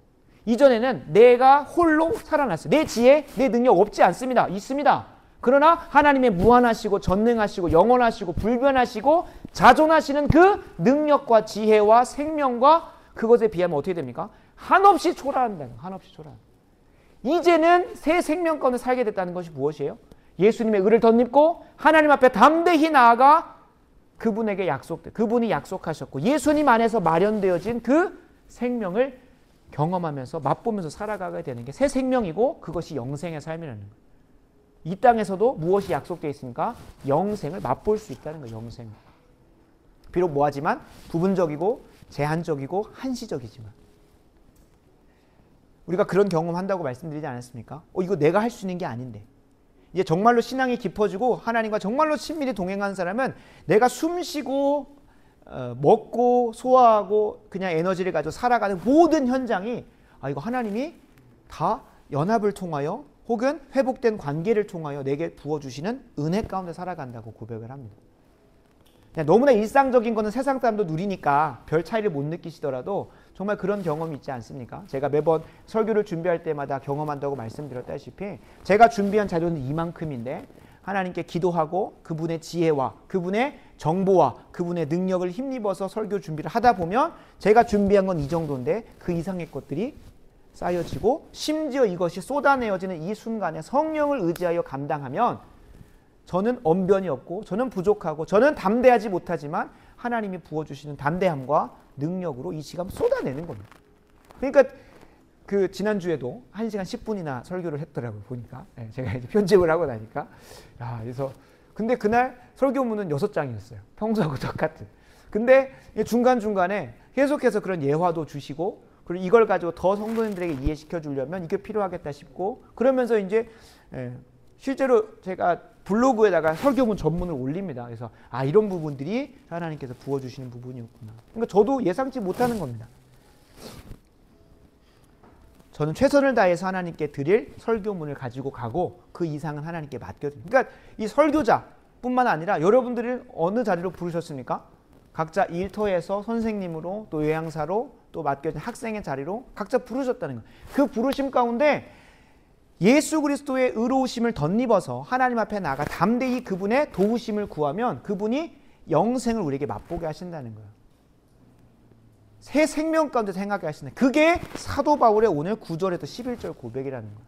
이전에는 내가 홀로 살아났어요. 내 지혜, 내 능력 없지 않습니다. 있습니다. 그러나 하나님의 무한하시고 전능하시고 영원하시고 불변하시고 자존하시는 그 능력과 지혜와 생명과 그것에 비하면 어떻게 됩니까? 한없이 초라한다. 한없이 초라한. 이제는 새 생명 가운데 살게 됐다는 것이 무엇이에요? 예수님의 의를 덧입고 하나님 앞에 담대히 나아가 그분에게 그분이 약속하셨고 예수님 안에서 마련되어진 그 생명을 경험하면서 맛보면서 살아가게 되는 게 새 생명이고 그것이 영생의 삶이라는 거예요. 이 땅에서도 무엇이 약속되어 있습니까? 영생을 맛볼 수 있다는 거예요. 영생. 비록 뭐하지만 부분적이고 제한적이고 한시적이지만 우리가 그런 경험한다고 말씀드리지 않았습니까? 이거 내가 할 수 있는 게 아닌데. 이제 정말로 신앙이 깊어지고 하나님과 정말로 친밀히 동행하는 사람은 내가 숨 쉬고 먹고 소화하고 그냥 에너지를 가지고 살아가는 모든 현장이 이거 하나님이 다 연합을 통하여 혹은 회복된 관계를 통하여 내게 부어주시는 은혜 가운데 살아간다고 고백을 합니다. 그냥 너무나 일상적인 거는 세상 사람도 누리니까 별 차이를 못 느끼시더라도 정말 그런 경험이 있지 않습니까? 제가 매번 설교를 준비할 때마다 경험한다고 말씀드렸다시피 제가 준비한 자료는 이만큼인데 하나님께 기도하고 그분의 지혜와 그분의 정보와 그분의 능력을 힘입어서 설교 준비를 하다 보면 제가 준비한 건 이 정도인데 그 이상의 것들이 쌓여지고 심지어 이것이 쏟아내어지는 이 순간에 성령을 의지하여 감당하면 저는 언변이 없고 저는 부족하고 저는 담대하지 못하지만 하나님이 부어주시는 담대함과 능력으로 이 시간 쏟아내는 겁니다. 그러니까 그 지난주에도 1시간 10분이나 설교를 했더라고요. 보니까 제가 이제 편집을 하고 나니까 그래서 근데 그날 설교문은 6장이었어요. 평소하고 똑같은. 근데 중간중간에 계속해서 그런 예화도 주시고 그리고 이걸 가지고 더 성도님들에게 이해시켜 주려면 이게 필요하겠다 싶고 그러면서 이제 실제로 제가 블로그에다가 설교문 전문을 올립니다. 그래서 이런 부분들이 하나님께서 부어주시는 부분이었구나. 그러니까 저도 예상치 못하는 겁니다. 저는 최선을 다해서 하나님께 드릴 설교문을 가지고 가고 그 이상은 하나님께 맡겨드립니다. 그러니까 이 설교자뿐만 아니라 여러분들을 어느 자리로 부르셨습니까? 각자 일터에서 선생님으로 또 요양사로 또 맡겨진 학생의 자리로 각자 부르셨다는 거예요. 그 부르심 가운데 예수 그리스도의 의로우심을 덧입어서 하나님 앞에 나아가 담대히 그분의 도우심을 구하면 그분이 영생을 우리에게 맛보게 하신다는 거예요. 새 생명 가운데 생각하게 하신다. 그게 사도 바울의 오늘 9절에서 11절 고백이라는 거예요.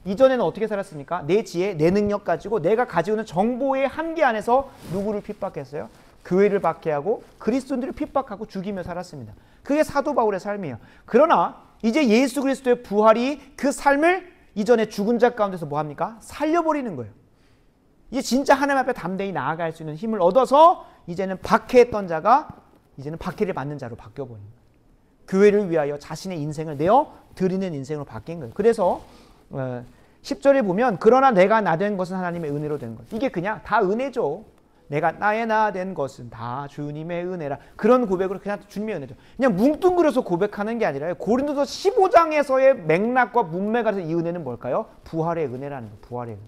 이전에는 어떻게 살았습니까? 내 지혜, 내 능력 가지고 내가 가지고 있는 정보의 한계 안에서 누구를 핍박했어요? 교회를 박해하고 그리스도인들을 핍박하고 죽이며 살았습니다. 그게 사도 바울의 삶이에요. 그러나 이제 예수 그리스도의 부활이 그 삶을 이전에 죽은 자 가운데서 뭐합니까? 살려버리는 거예요. 이제 진짜 하나님 앞에 담대히 나아갈 수 있는 힘을 얻어서 이제는 박해했던 자가 이제는 박해를 받는 자로 바뀌어버린 거예요. 교회를 위하여 자신의 인생을 내어 드리는 인생으로 바뀐 거예요. 그래서 10절에 보면 그러나 내가 나 된 것은 하나님의 은혜로 된 것. 이게 그냥 다 은혜죠. 내가 나의 나 된 것은 다 주님의 은혜라. 그런 고백으로 그냥 주님의 은혜죠. 그냥 뭉뚱그려서 고백하는 게 아니라 고린도서 15장에서의 맥락과 문맥에서 이 은혜는 뭘까요? 부활의 은혜라는 거예요. 부활의 은혜.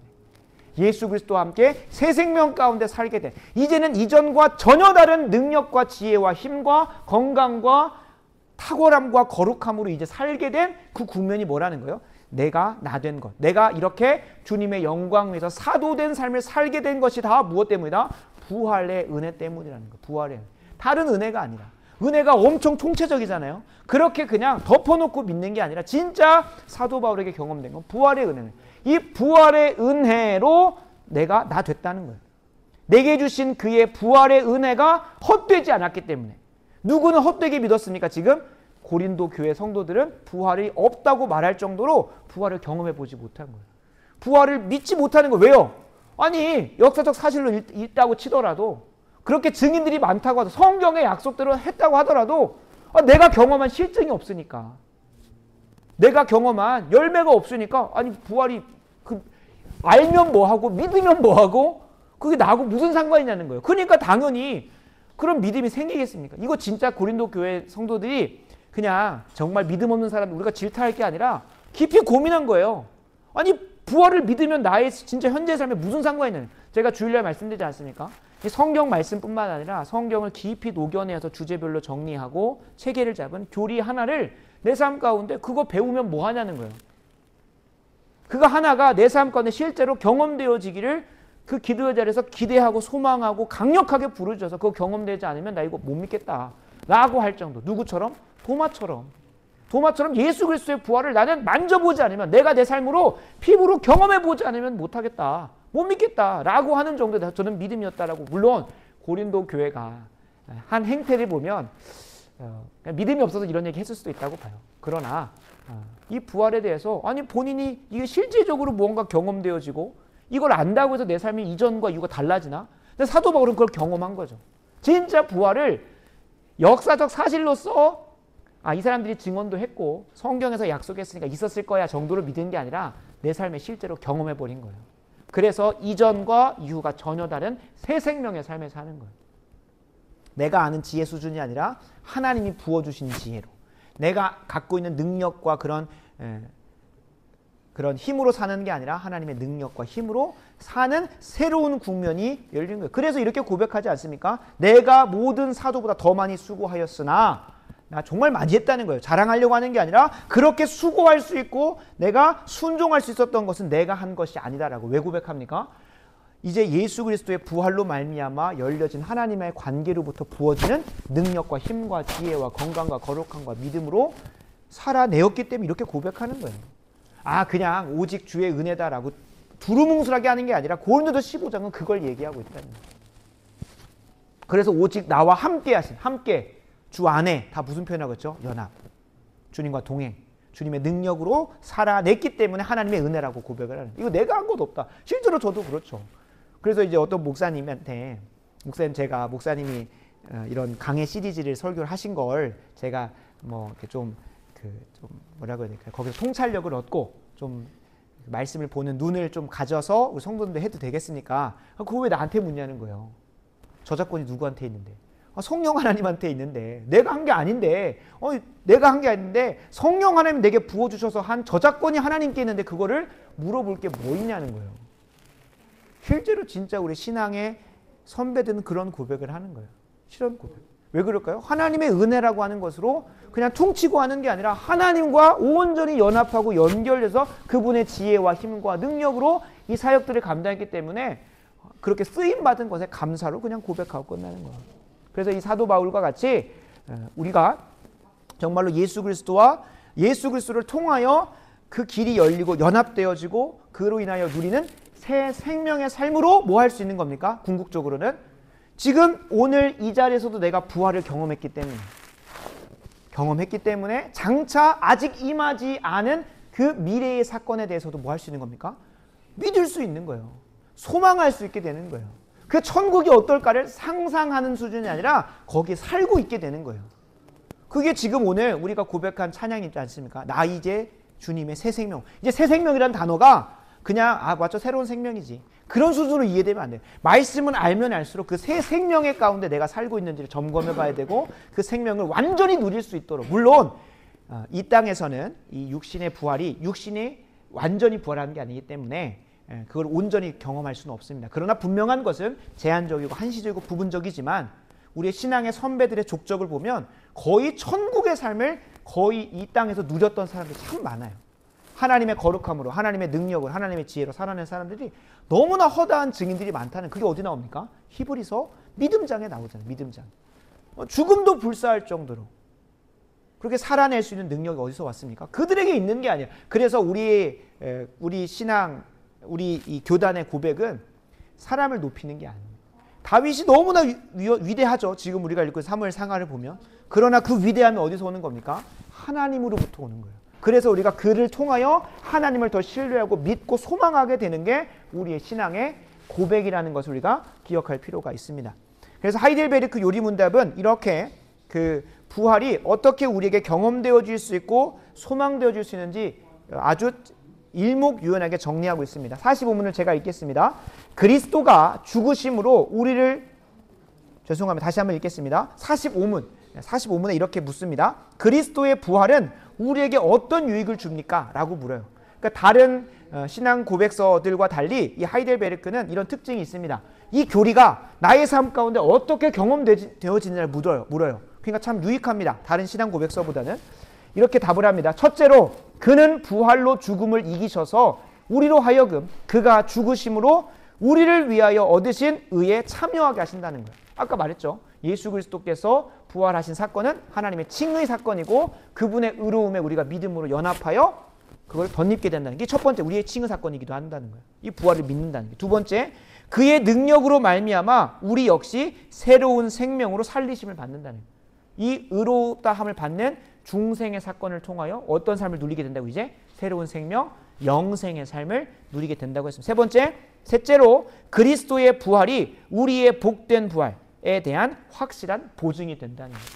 예수 그리스도와 함께 새 생명 가운데 살게 된 이제는 이전과 전혀 다른 능력과 지혜와 힘과 건강과 탁월함과 거룩함으로 이제 살게 된 그 국면이 뭐라는 거예요? 내가 나 된 것. 내가 이렇게 주님의 영광 위에서 사도된 삶을 살게 된 것이 다 무엇 때문이다? 부활의 은혜 때문이라는 거. 부활의 은혜. 다른 은혜가 아니라. 은혜가 엄청 총체적이잖아요. 그렇게 그냥 덮어놓고 믿는 게 아니라 진짜 사도 바울에게 경험된 건 부활의 은혜는. 이 부활의 은혜로 내가 나 됐다는 거예요. 내게 주신 그의 부활의 은혜가 헛되지 않았기 때문에. 누구는 헛되게 믿었습니까? 지금 고린도 교회 성도들은 부활이 없다고 말할 정도로 부활을 경험해 보지 못한 거예요. 부활을 믿지 못하는 거예요. 왜요? 아니 역사적 사실로 있다고 치더라도 그렇게 증인들이 많다고 하더라도 성경의 약속대로 했다고 하더라도 내가 경험한 실증이 없으니까 내가 경험한 열매가 없으니까 아니 부활이 알면 뭐하고 믿으면 뭐하고 그게 나하고 무슨 상관이냐는 거예요. 그러니까 당연히 그런 믿음이 생기겠습니까? 이거 진짜 고린도 교회 성도들이 그냥 정말 믿음 없는 사람 우리가 질타할 게 아니라 깊이 고민한 거예요. 아니 부활을 믿으면 나의 진짜 현재 삶에 무슨 상관이 있느냐. 제가 주일날 말씀드리지 않습니까? 성경 말씀뿐만 아니라 성경을 깊이 녹여내서 주제별로 정리하고 체계를 잡은 교리 하나를 내 삶 가운데 그거 배우면 뭐 하냐는 거예요. 그거 하나가 내 삶 가운데 실제로 경험되어지기를 그 기도의 자리에서 기대하고 소망하고 강력하게 부르짖어서 그거 경험되지 않으면 나 이거 못 믿겠다 라고 할 정도. 누구처럼? 도마처럼 예수 그리스도의 부활을 나는 만져보지 않으면 내가 내 삶으로 피부로 경험해보지 않으면 못하겠다. 못 믿겠다 라고 하는 정도에 저는 믿음이었다라고. 물론 고린도 교회가 한 행태를 보면 믿음이 없어서 이런 얘기 했을 수도 있다고 봐요. 그러나 이 부활에 대해서 아니 본인이 이게 실질적으로 무언가 경험되어지고 이걸 안다고 해서 내 삶이 이전과 이후가 달라지나? 근데 사도 바울은 그걸 경험한 거죠. 진짜 부활을 역사적 사실로서 이 사람들이 증언도 했고 성경에서 약속했으니까 있었을 거야 정도로 믿은 게 아니라 내 삶에 실제로 경험해버린 거예요. 그래서 이전과 이후가 전혀 다른 새 생명의 삶을 사는 거예요. 내가 아는 지혜 수준이 아니라 하나님이 부어주신 지혜로 내가 갖고 있는 능력과 그런 힘으로 사는 게 아니라 하나님의 능력과 힘으로 사는 새로운 국면이 열린 거예요. 그래서 이렇게 고백하지 않습니까? 내가 모든 사도보다 더 많이 수고하였으나 나 정말 많이 했다는 거예요. 자랑하려고 하는 게 아니라 그렇게 수고할 수 있고 내가 순종할 수 있었던 것은 내가 한 것이 아니다라고. 왜 고백합니까? 이제 예수 그리스도의 부활로 말미암아 열려진 하나님의 관계로부터 부어지는 능력과 힘과 지혜와 건강과 거룩함과 믿음으로 살아내었기 때문에 이렇게 고백하는 거예요. 그냥 오직 주의 은혜다라고 두루뭉술하게 하는 게 아니라 고린도서 15장은 그걸 얘기하고 있다는 거예요. 그래서 오직 나와 함께 하신, 함께 주 안에 다 무슨 표현하고 있죠? 연합, 주님과 동행, 주님의 능력으로 살아냈기 때문에 하나님의 은혜라고 고백을 하는 거예요. 이거 내가 한 것도 없다. 실제로 저도 그렇죠. 그래서 이제 어떤 목사님한테 목사님이 이런 강해 시리즈를 설교를 하신 걸 제가 뭐 이렇게 좀 뭐라고 해야 될까요? 거기서 통찰력을 얻고 좀 말씀을 보는 눈을 좀 가져서 우리 성도님들 해도 되겠습니까? 그거 왜 나한테 묻냐는 거예요. 저작권이 누구한테 있는데? 성령 하나님한테 있는데 내가 한 게 아닌데 내가 한 게 아닌데 성령 하나님 내게 부어주셔서 한 저작권이 하나님께 있는데 그거를 물어볼 게 뭐 있냐는 거예요. 실제로 진짜 우리 신앙의 선배들은 그런 고백을 하는 거예요. 실현 고백. 왜 그럴까요? 하나님의 은혜라고 하는 것으로 그냥 퉁치고 하는 게 아니라 하나님과 온전히 연합하고 연결돼서 그분의 지혜와 힘과 능력으로 이 사역들을 감당했기 때문에 그렇게 쓰임받은 것에 감사로 그냥 고백하고 끝나는 거예요. 그래서 이 사도 바울과 같이 우리가 정말로 예수 그리스도를 통하여 그 길이 열리고 연합되어지고 그로 인하여 누리는 새 생명의 삶으로 뭐 할 수 있는 겁니까? 궁극적으로는 지금 오늘 이 자리에서도 내가 부활을 경험했기 때문에 장차 아직 임하지 않은 그 미래의 사건에 대해서도 뭐 할 수 있는 겁니까? 믿을 수 있는 거예요. 소망할 수 있게 되는 거예요. 그 천국이 어떨까를 상상하는 수준이 아니라 거기에 살고 있게 되는 거예요. 그게 지금 오늘 우리가 고백한 찬양이 있지 않습니까? 나 이제 주님의 새 생명. 이제 새 생명이라는 단어가 그냥 맞죠, 새로운 생명이지, 그런 수준으로 이해되면 안 돼요. 말씀은 알면 알수록 그 새 생명의 가운데 내가 살고 있는지를 점검해 봐야 되고 그 생명을 완전히 누릴 수 있도록. 물론 이 땅에서는 이 육신의 부활이 육신이 완전히 부활하는 게 아니기 때문에 그걸 온전히 경험할 수는 없습니다. 그러나 분명한 것은 제한적이고 한시적이고 부분적이지만 우리의 신앙의 선배들의 족적을 보면 거의 천국의 삶을 거의 이 땅에서 누렸던 사람들이 참 많아요. 하나님의 거룩함으로, 하나님의 능력으로, 하나님의 지혜로 살아낸 사람들이 너무나 허다한 증인들이 많다는, 그게 어디 나옵니까? 히브리서 믿음장에 나오잖아요. 믿음장. 죽음도 불사할 정도로 그렇게 살아낼 수 있는 능력이 어디서 왔습니까? 그들에게 있는 게 아니에요. 그래서 우리 신앙, 우리 이 교단의 고백은 사람을 높이는 게 아니에요. 다윗이 너무나 위대하죠. 지금 우리가 읽고 사무엘 상하를 보면. 그러나 그 위대함이 어디서 오는 겁니까? 하나님으로부터 오는 거예요. 그래서 우리가 그를 통하여 하나님을 더 신뢰하고 믿고 소망하게 되는 게 우리의 신앙의 고백이라는 것을 우리가 기억할 필요가 있습니다. 그래서 하이델베르크 요리문답은 이렇게 그 부활이 어떻게 우리에게 경험되어질 수 있고 소망되어질 수 있는지 아주 일목요연하게 정리하고 있습니다. 45문을 제가 읽겠습니다. 그리스도가 죽으심으로 우리를 죄송합니다. 다시 한번 읽겠습니다. 45문에 이렇게 묻습니다. 그리스도의 부활은 우리에게 어떤 유익을 줍니까? 라고 물어요. 그러니까 다른 신앙 고백서들과 달리 이 하이델베르크는 이런 특징이 있습니다. 이 교리가 나의 삶 가운데 어떻게 경험되어지느냐를 물어요. 그러니까 참 유익합니다. 다른 신앙 고백서보다는. 이렇게 답을 합니다. 첫째로 그는 부활로 죽음을 이기셔서 우리로 하여금 그가 죽으심으로 우리를 위하여 얻으신 의에 참여하게 하신다는 거예요. 아까 말했죠. 예수 그리스도께서 부활하신 사건은 하나님의 칭의 사건이고 그분의 의로움에 우리가 믿음으로 연합하여 그걸 덧입게 된다는 게 첫 번째 우리의 칭의 사건이기도 한다는 거예요. 이 부활을 믿는다는 게. 두 번째 그의 능력으로 말미암아 우리 역시 새로운 생명으로 살리심을 받는다는 거예요. 이 의롭다함을 받는 중생의 사건을 통하여 어떤 삶을 누리게 된다고 이제 새로운 생명, 영생의 삶을 누리게 된다고 했습니다. 셋째로 그리스도의 부활이 우리의 복된 부활에 대한 확실한 보증이 된다는 거예요.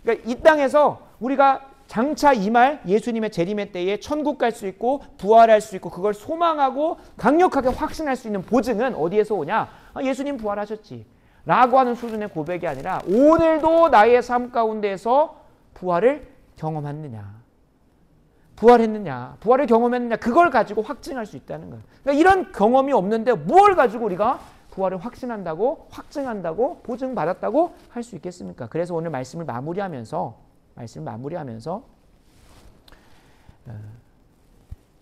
그러니까 이 땅에서 우리가 장차 이말 예수님의 재림의 때에 천국 갈 수 있고 부활할 수 있고 그걸 소망하고 강력하게 확신할 수 있는 보증은 어디에서 오냐? 예수님 부활하셨지 라고 하는 수준의 고백이 아니라 오늘도 나의 삶 가운데에서 부활을 경험했느냐, 부활을 경험했느냐, 그걸 가지고 확증할 수 있다는 거예요. 그러니까 이런 경험이 없는데 뭘 가지고 우리가 부활을 확신한다고, 확증한다고, 보증받았다고 할 수 있겠습니까? 그래서 오늘 말씀을 마무리하면서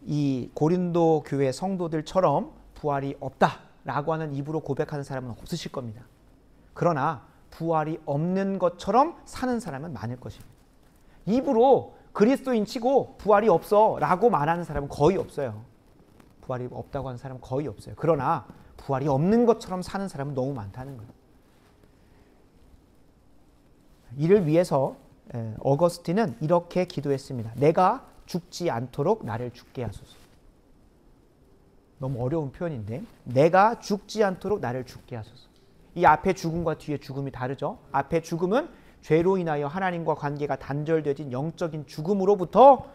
이 고린도 교회 성도들처럼 부활이 없다라고 하는 입으로 고백하는 사람은 없으실 겁니다. 그러나 부활이 없는 것처럼 사는 사람은 많을 것입니다. 입으로 그리스도인 치고 부활이 없어 라고 말하는 사람은 거의 없어요. 부활이 없다고 하는 사람은 거의 없어요. 그러나 부활이 없는 것처럼 사는 사람은 너무 많다는 거예요. 이를 위해서 어거스틴은 이렇게 기도했습니다. 내가 죽지 않도록 나를 죽게 하소서. 너무 어려운 표현인데 내가 죽지 않도록 나를 죽게 하소서. 이 앞에 죽음과 뒤에 죽음이 다르죠. 앞에 죽음은 죄로 인하여 하나님과 관계가 단절되어진 영적인 죽음으로부터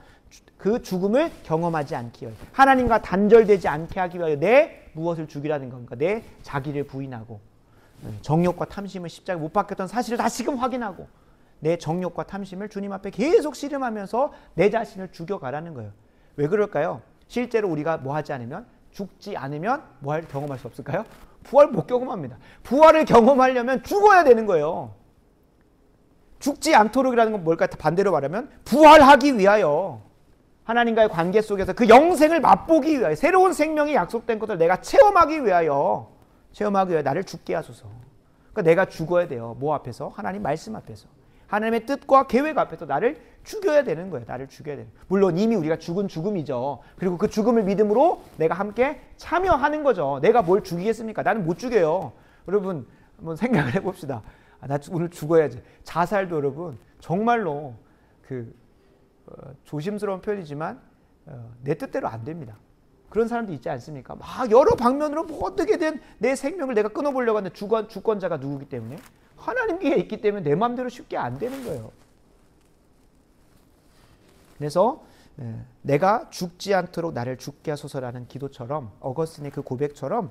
그 죽음을 경험하지 않기 위하여 하나님과 단절되지 않게 하기 위하여 내 무엇을 죽이라는 겁니까? 내 자기를 부인하고 정욕과 탐심을 십자가에 못 박혔던 사실을 다시금 확인하고 내 정욕과 탐심을 주님 앞에 계속 씨름하면서 내 자신을 죽여가라는 거예요. 왜 그럴까요? 실제로 우리가 뭐 하지 않으면 죽지 않으면 경험할 수 없을까요? 부활 못 경험합니다. 부활을 경험하려면 죽어야 되는 거예요. 죽지 않도록이라는 건 뭘까? 반대로 말하면 부활하기 위하여 하나님과의 관계 속에서 그 영생을 맛보기 위하여 새로운 생명이 약속된 것을 내가 체험하기 위하여 나를 죽게 하소서. 그러니까 내가 죽어야 돼요. 뭐 앞에서? 하나님 말씀 앞에서. 하나님의 뜻과 계획 앞에서 나를 죽여야 되는 거예요. 나를 죽여야 되는 거예요. 물론 이미 우리가 죽은 죽음이죠. 그리고 그 죽음을 믿음으로 내가 함께 참여하는 거죠. 내가 뭘 죽이겠습니까? 나는 못 죽여요. 여러분 한번 생각을 해봅시다. 나 오늘 죽어야지. 자살도 여러분 정말로 조심스러운 표현이지만 내 뜻대로 안 됩니다. 그런 사람도 있지 않습니까? 막 여러 방면으로 뭐 어떻게든 내 생명을 내가 끊어보려고 하는데 주권자가 누구기 때문에 하나님께 있기 때문에 내 마음대로 쉽게 안 되는 거예요. 그래서 내가 죽지 않도록 나를 죽게 하소서라는 기도처럼 어거스틴의 그 고백처럼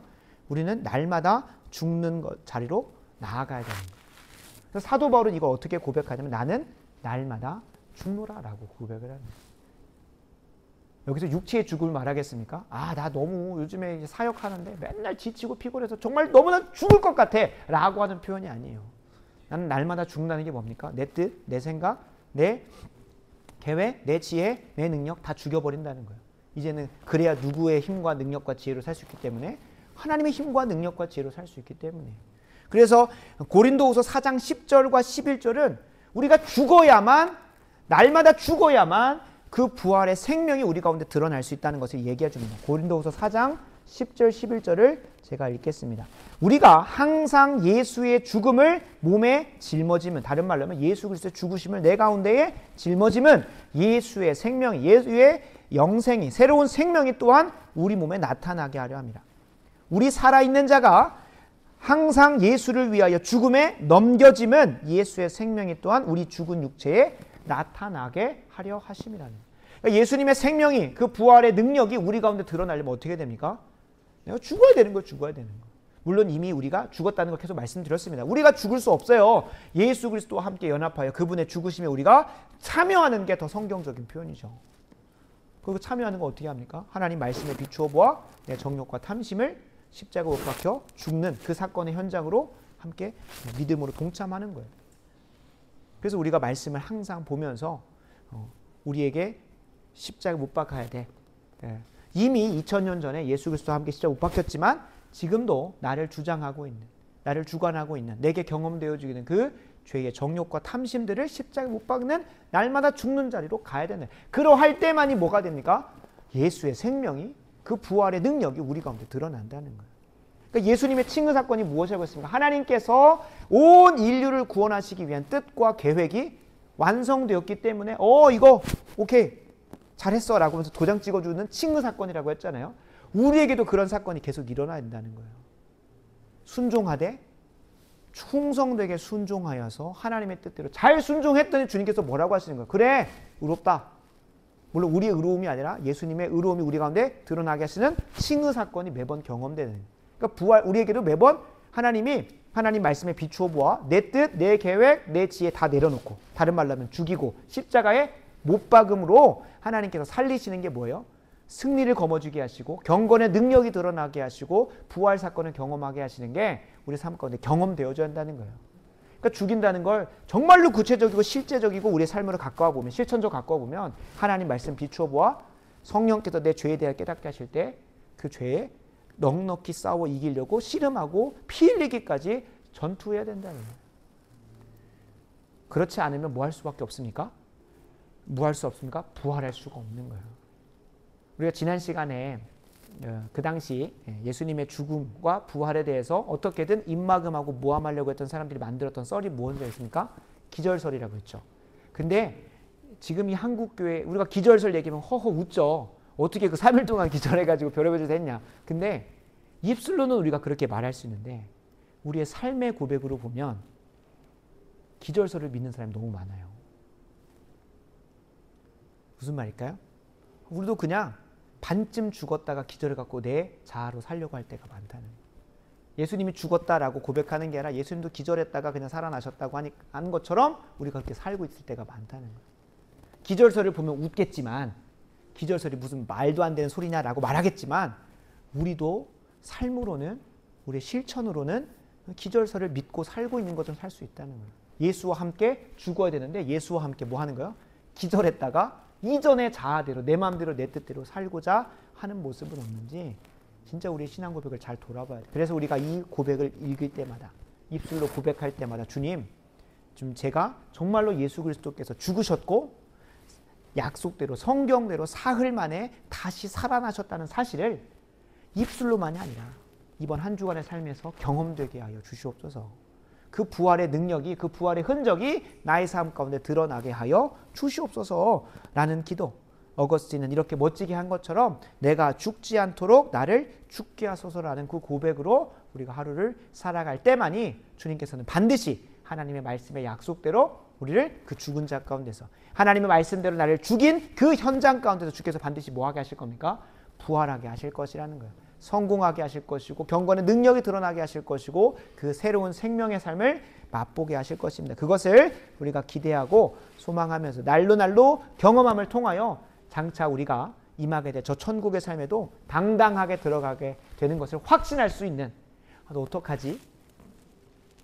우리는 날마다 죽는 자리로 나아가야 되는 거예요. 그래서 사도 바울은 이걸 어떻게 고백하냐면 나는 날마다 죽노라라고 고백을 하는 거예요. 여기서 육체의 죽음을 말하겠습니까? 나 너무 요즘에 사역하는데 맨날 지치고 피곤해서 정말 너무나 죽을 것 같아 라고 하는 표현이 아니에요. 나는 날마다 죽는다는 게 뭡니까? 내 뜻, 내 생각, 내 계획, 내 지혜, 내 능력 다 죽여버린다는 거예요. 이제는 그래야 누구의 힘과 능력과 지혜로 살 수 있기 때문에 하나님의 힘과 능력과 지혜로 살 수 있기 때문에. 그래서 고린도후서 4장 10절과 11절은 우리가 날마다 죽어야만 그 부활의 생명이 우리 가운데 드러날 수 있다는 것을 얘기해 줍니다. 고린도후서 4장 10절 11절을 제가 읽겠습니다. 우리가 항상 예수의 죽음을 몸에 짊어지면, 다른 말로 하면 예수 그리스도의 죽으심을 내 가운데에 짊어지면 예수의 생명이, 예수의 영생이, 새로운 생명이 또한 우리 몸에 나타나게 하려 합니다. 우리 살아있는 자가 항상 예수를 위하여 죽음에 넘겨지면 예수의 생명이 또한 우리 죽은 육체에 나타나게 하려 하심이라는 거예요. 그러니까 예수님의 생명이, 그 부활의 능력이 우리 가운데 드러나려면 어떻게 됩니까? 내가 죽어야 되는 거예요. 죽어야 되는 거. 물론 이미 우리가 죽었다는 걸 계속 말씀드렸습니다. 우리가 죽을 수 없어요. 예수 그리스도와 함께 연합하여 그분의 죽으심에 우리가 참여하는 게 더 성경적인 표현이죠. 그리고 참여하는 거 어떻게 합니까? 하나님 말씀에 비추어 보아 내 정욕과 탐심을 십자가 못 박혀 죽는 그 사건의 현장으로 함께 믿음으로 동참하는 거예요. 그래서 우리가 말씀을 항상 보면서 우리에게 십자가 못 박아야 돼. 이미 2000년 전에 예수 그리스도와 함께 십자가 못 박혔지만 지금도 나를 주장하고 있는, 나를 주관하고 있는, 내게 경험되어지는 그 죄의 정욕과 탐심들을 십자가에 못 박는 날마다 죽는 자리로 가야 되는, 그러할 때만이 뭐가 됩니까? 예수의 생명이, 그 부활의 능력이 우리 가운데 드러난다는 거예요. 그러니까 예수님의 칭의 사건이 무엇이라고 했습니까? 하나님께서 온 인류를 구원하시기 위한 뜻과 계획이 완성되었기 때문에 이거 오케이 잘했어 라고 하면서 도장 찍어주는 칭의 사건이라고 했잖아요. 우리에게도 그런 사건이 계속 일어나야 된다는 거예요. 순종하되 충성되게 순종하여서 하나님의 뜻대로 잘 순종했더니 주님께서 뭐라고 하시는 거예요? 그래 의롭다. 물론 우리의 의로움이 아니라 예수님의 의로움이 우리 가운데 드러나게 하시는 칭의 사건이 매번 경험되는, 그러니까 부활, 우리에게도 매번 하나님이 하나님 말씀에 비추어 보아 내 뜻, 내 계획, 내 지혜 다 내려놓고, 다른 말로 하면 죽이고 십자가에 못 박음으로 하나님께서 살리시는 게 뭐예요? 승리를 거머쥐게 하시고 경건의 능력이 드러나게 하시고 부활 사건을 경험하게 하시는 게 우리 삶 가운데 경험되어져야 한다는 거예요. 그러니까 죽인다는 걸 정말로 구체적이고 실제적이고 우리의 삶으로 가까워 보면, 실천적으로 가까워 보면 하나님 말씀 비추어 보아 성령께서 내 죄에 대해 깨닫게 하실 때 그 죄에 넉넉히 싸워 이기려고 씨름하고 피 흘리기까지 전투해야 된다는 거예요. 그렇지 않으면 뭐 할 수밖에 없습니까? 뭐 할 수 없습니까? 부활할 수가 없는 거예요. 우리가 지난 시간에 그 당시 예수님의 죽음과 부활에 대해서 어떻게든 입막음하고 모함하려고 했던 사람들이 만들었던 썰이 무엇이었습니까? 기절설이라고 했죠. 근데 지금 이 한국교회, 우리가 기절설 얘기하면 허허 웃죠. 어떻게 그 3일 동안 기절해가지고 별의별 짓 했냐. 근데 입술로는 우리가 그렇게 말할 수 있는데 우리의 삶의 고백으로 보면 기절설을 믿는 사람이 너무 많아요. 무슨 말일까요? 우리도 그냥 반쯤 죽었다가 기절해갖고 내 자아로 살려고 할 때가 많다는 거예요. 예수님이 죽었다라고 고백하는 게 아니라 예수님도 기절했다가 그냥 살아나셨다고 하는 것처럼 우리가 그렇게 살고 있을 때가 많다는 거예요. 기절설을 보면 웃겠지만, 기절설이 무슨 말도 안 되는 소리냐라고 말하겠지만, 우리도 삶으로는, 우리의 실천으로는 기절설을 믿고 살고 있는 것처럼 살 수 있다는 거예요. 예수와 함께 죽어야 되는데 예수와 함께 뭐 하는 거예요? 기절했다가 이전의 자아대로, 내 마음대로, 내 뜻대로 살고자 하는 모습은 없는지 진짜 우리의 신앙 고백을 잘 돌아봐야 돼요. 그래서 우리가 이 고백을 읽을 때마다, 입술로 고백할 때마다 주님, 좀 제가 정말로 예수 그리스도께서 죽으셨고 약속대로 성경대로 사흘 만에 다시 살아나셨다는 사실을 입술로만이 아니라 이번 한 주간의 삶에서 경험되게 하여 주시옵소서. 그 부활의 능력이, 그 부활의 흔적이 나의 삶 가운데 드러나게 하여 주시옵소서라는 기도. 어거스틴은 이렇게 멋지게 한 것처럼 내가 죽지 않도록 나를 죽게 하소서라는 그 고백으로 우리가 하루를 살아갈 때만이 주님께서는 반드시 하나님의 말씀의 약속대로 우리를 그 죽은 자 가운데서, 하나님의 말씀대로 나를 죽인 그 현장 가운데서 주께서 반드시 뭐하게 하실 겁니까? 부활하게 하실 것이라는 거예요. 성공하게 하실 것이고 경건의 능력이 드러나게 하실 것이고 그 새로운 생명의 삶을 맛보게 하실 것입니다. 그것을 우리가 기대하고 소망하면서 날로 날로 경험함을 통하여 장차 우리가 임하게 될 저 천국의 삶에도 당당하게 들어가게 되는 것을 확신할 수 있는, 너 어떡하지?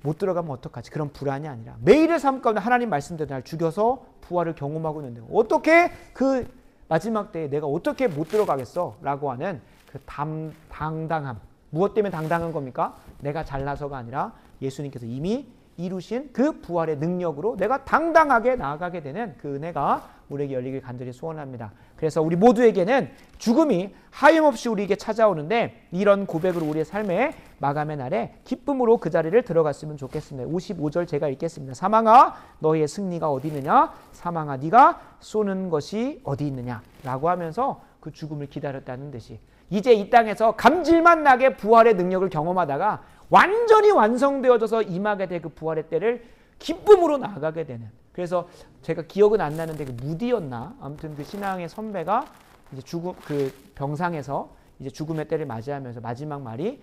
못 들어가면 어떡하지? 그런 불안이 아니라 매일의 삶 가운데 하나님 말씀대로 날 죽여서 부활을 경험하고 있는데 어떻게 그 마지막 때에 내가 어떻게 못 들어가겠어? 라고 하는 그 당당함. 무엇 때문에 당당한 겁니까? 내가 잘나서가 아니라 예수님께서 이미 이루신 그 부활의 능력으로 내가 당당하게 나아가게 되는 그 은혜가 우리에게 열리길 간절히 소원합니다. 그래서 우리 모두에게는 죽음이 하염없이 우리에게 찾아오는데 이런 고백으로 우리의 삶의 마감의 날에 기쁨으로 그 자리를 들어갔으면 좋겠습니다. 55절 제가 읽겠습니다. 사망아 너희의 승리가 어디 있느냐? 사망아 네가 쏘는 것이 어디 있느냐? 라고 하면서 그 죽음을 기다렸다는 듯이 이제 이 땅에서 감질만 나게 부활의 능력을 경험하다가 완전히 완성되어져서 임하게 될 그 부활의 때를 기쁨으로 나아가게 되는. 그래서 제가 기억은 안 나는데 그 무디였나? 아무튼 그 신앙의 선배가 이제 그 병상에서 이제 죽음의 때를 맞이하면서 마지막 말이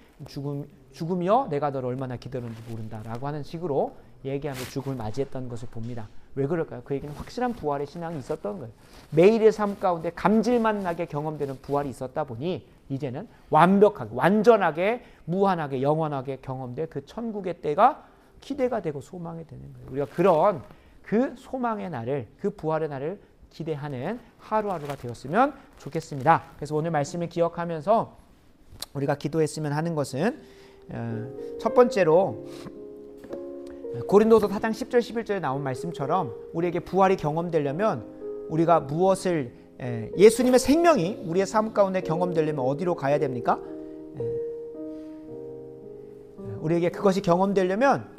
죽음이여 내가 너를 얼마나 기다렸는지 모른다라고 하는 식으로 얘기하면서 죽음을 맞이했던 것을 봅니다. 왜 그럴까요? 그에게는 확실한 부활의 신앙이 있었던 거예요. 매일의 삶 가운데 감질만 나게 경험되는 부활이 있었다 보니 이제는 완벽하게 완전하게 무한하게 영원하게 경험될 그 천국의 때가 기대가 되고 소망이 되는 거예요. 우리가 그런 그 소망의 날을 그 부활의 날을 기대하는 하루하루가 되었으면 좋겠습니다. 그래서 오늘 말씀을 기억하면서 우리가 기도했으면 하는 것은 첫 번째로 고린도서 4장 10절 11절에 나온 말씀처럼 우리에게 부활이 경험되려면 우리가 무엇을 예수님의 생명이 우리의 삶 가운데 경험되려면 어디로 가야 됩니까? 우리에게 그것이 경험되려면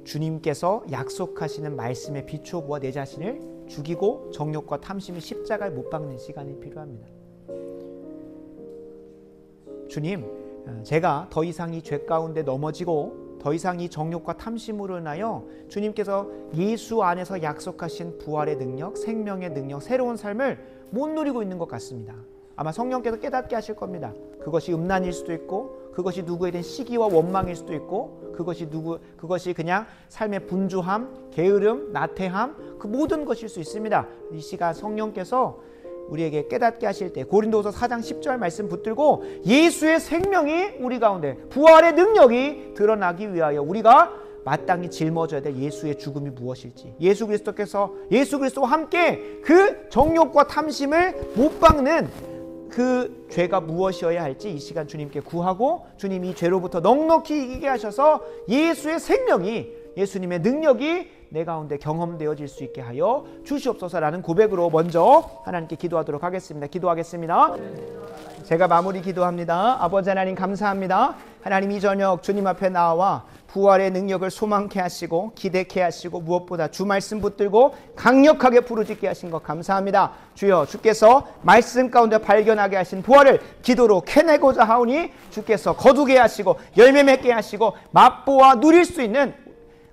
주님께서 약속하시는 말씀에 비추어 내 자신을 죽이고 정욕과 탐심이 십자가에 못 박는 시간이 필요합니다. 주님, 제가 더 이상 이 죄 가운데 넘어지고 더 이상 이 정욕과 탐심으로 인하여 주님께서 예수 안에서 약속하신 부활의 능력, 생명의 능력, 새로운 삶을 못 누리고 있는 것 같습니다. 아마 성령께서 깨닫게 하실 겁니다. 그것이 음란일 수도 있고 그것이 누구에든 시기와 원망일 수도 있고 그것이 그냥 삶의 분주함, 게으름, 나태함 그 모든 것일 수 있습니다. 이 시간 성령께서 우리에게 깨닫게 하실 때 고린도서 4장 10절 말씀 붙들고 예수의 생명이 우리 가운데 부활의 능력이 드러나기 위하여 우리가 마땅히 짊어져야 될 예수의 죽음이 무엇일지 예수 그리스도와 함께 그 정욕과 탐심을 못 박는 그 죄가 무엇이어야 할지 이 시간 주님께 구하고 주님이 죄로부터 넉넉히 이기게 하셔서 예수의 생명이 예수님의 능력이 내 가운데 경험되어질 수 있게 하여 주시옵소서라는 고백으로 먼저 하나님께 기도하도록 하겠습니다. 기도하겠습니다. 제가 마무리 기도합니다. 아버지 하나님 감사합니다. 하나님 이 저녁 주님 앞에 나와 부활의 능력을 소망케 하시고 기대케 하시고 무엇보다 주 말씀 붙들고 강력하게 부르짖게 하신 것 감사합니다. 주여 주께서 말씀 가운데 발견하게 하신 부활을 기도로 캐내고자 하오니 주께서 거두게 하시고 열매 맺게 하시고 맛보아 누릴 수 있는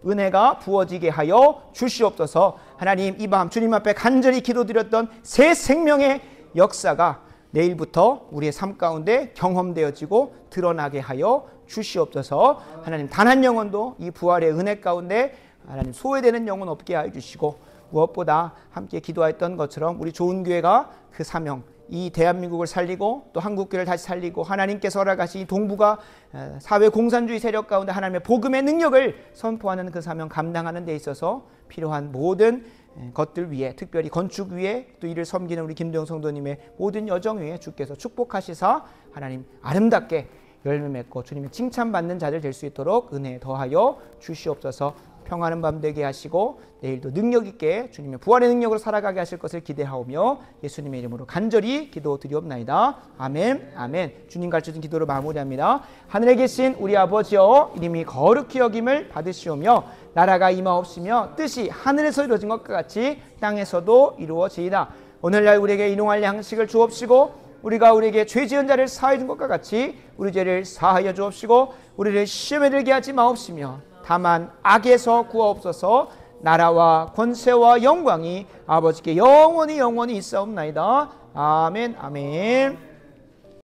은혜가 부어지게 하여 주시옵소서. 하나님 이 밤 주님 앞에 간절히 기도드렸던 새 생명의 역사가 내일부터 우리의 삶 가운데 경험되어지고 드러나게 하여 주시옵소서. 하나님 단 한 영혼도 이 부활의 은혜 가운데 하나님 소외되는 영혼 없게 하여 주시고 무엇보다 함께 기도했던 것처럼 우리 좋은 교회가 그 사명 이 대한민국을 살리고 또 한국교회를 다시 살리고 하나님께서 허락하신 이 동북아 사회 공산주의 세력 가운데 하나님의 복음의 능력을 선포하는 그 사명 감당하는 데 있어서 필요한 모든 것들 위에 특별히 건축 위에 또 이를 섬기는 우리 김도영 성도님의 모든 여정 위에 주께서 축복하시사 하나님 아름답게 열매 맺고 주님의 칭찬받는 자들 될 수 있도록 은혜 더하여 주시옵소서. 평안한 밤 되게 하시고 내일도 능력 있게 주님의 부활의 능력으로 살아가게 하실 것을 기대하오며 예수님의 이름으로 간절히 기도드리옵나이다. 아멘. 아멘. 주님 가르쳐준 기도로 마무리합니다. 하늘에 계신 우리 아버지여 이름이 거룩히 여김을 받으시오며 나라가 임하옵시며 뜻이 하늘에서 이루어진 것과 같이 땅에서도 이루어지이다. 오늘날 우리에게 일용할 양식을 주옵시고 우리가 우리에게 죄 지은 자를 사하여 준 것과 같이 우리 죄를 사하여 주옵시고 우리를 시험에 들게 하지 마옵시며 다만 악에서 구하옵소서. 나라와 권세와 영광이 아버지께 영원히 있사옵나이다. 아멘. 아멘.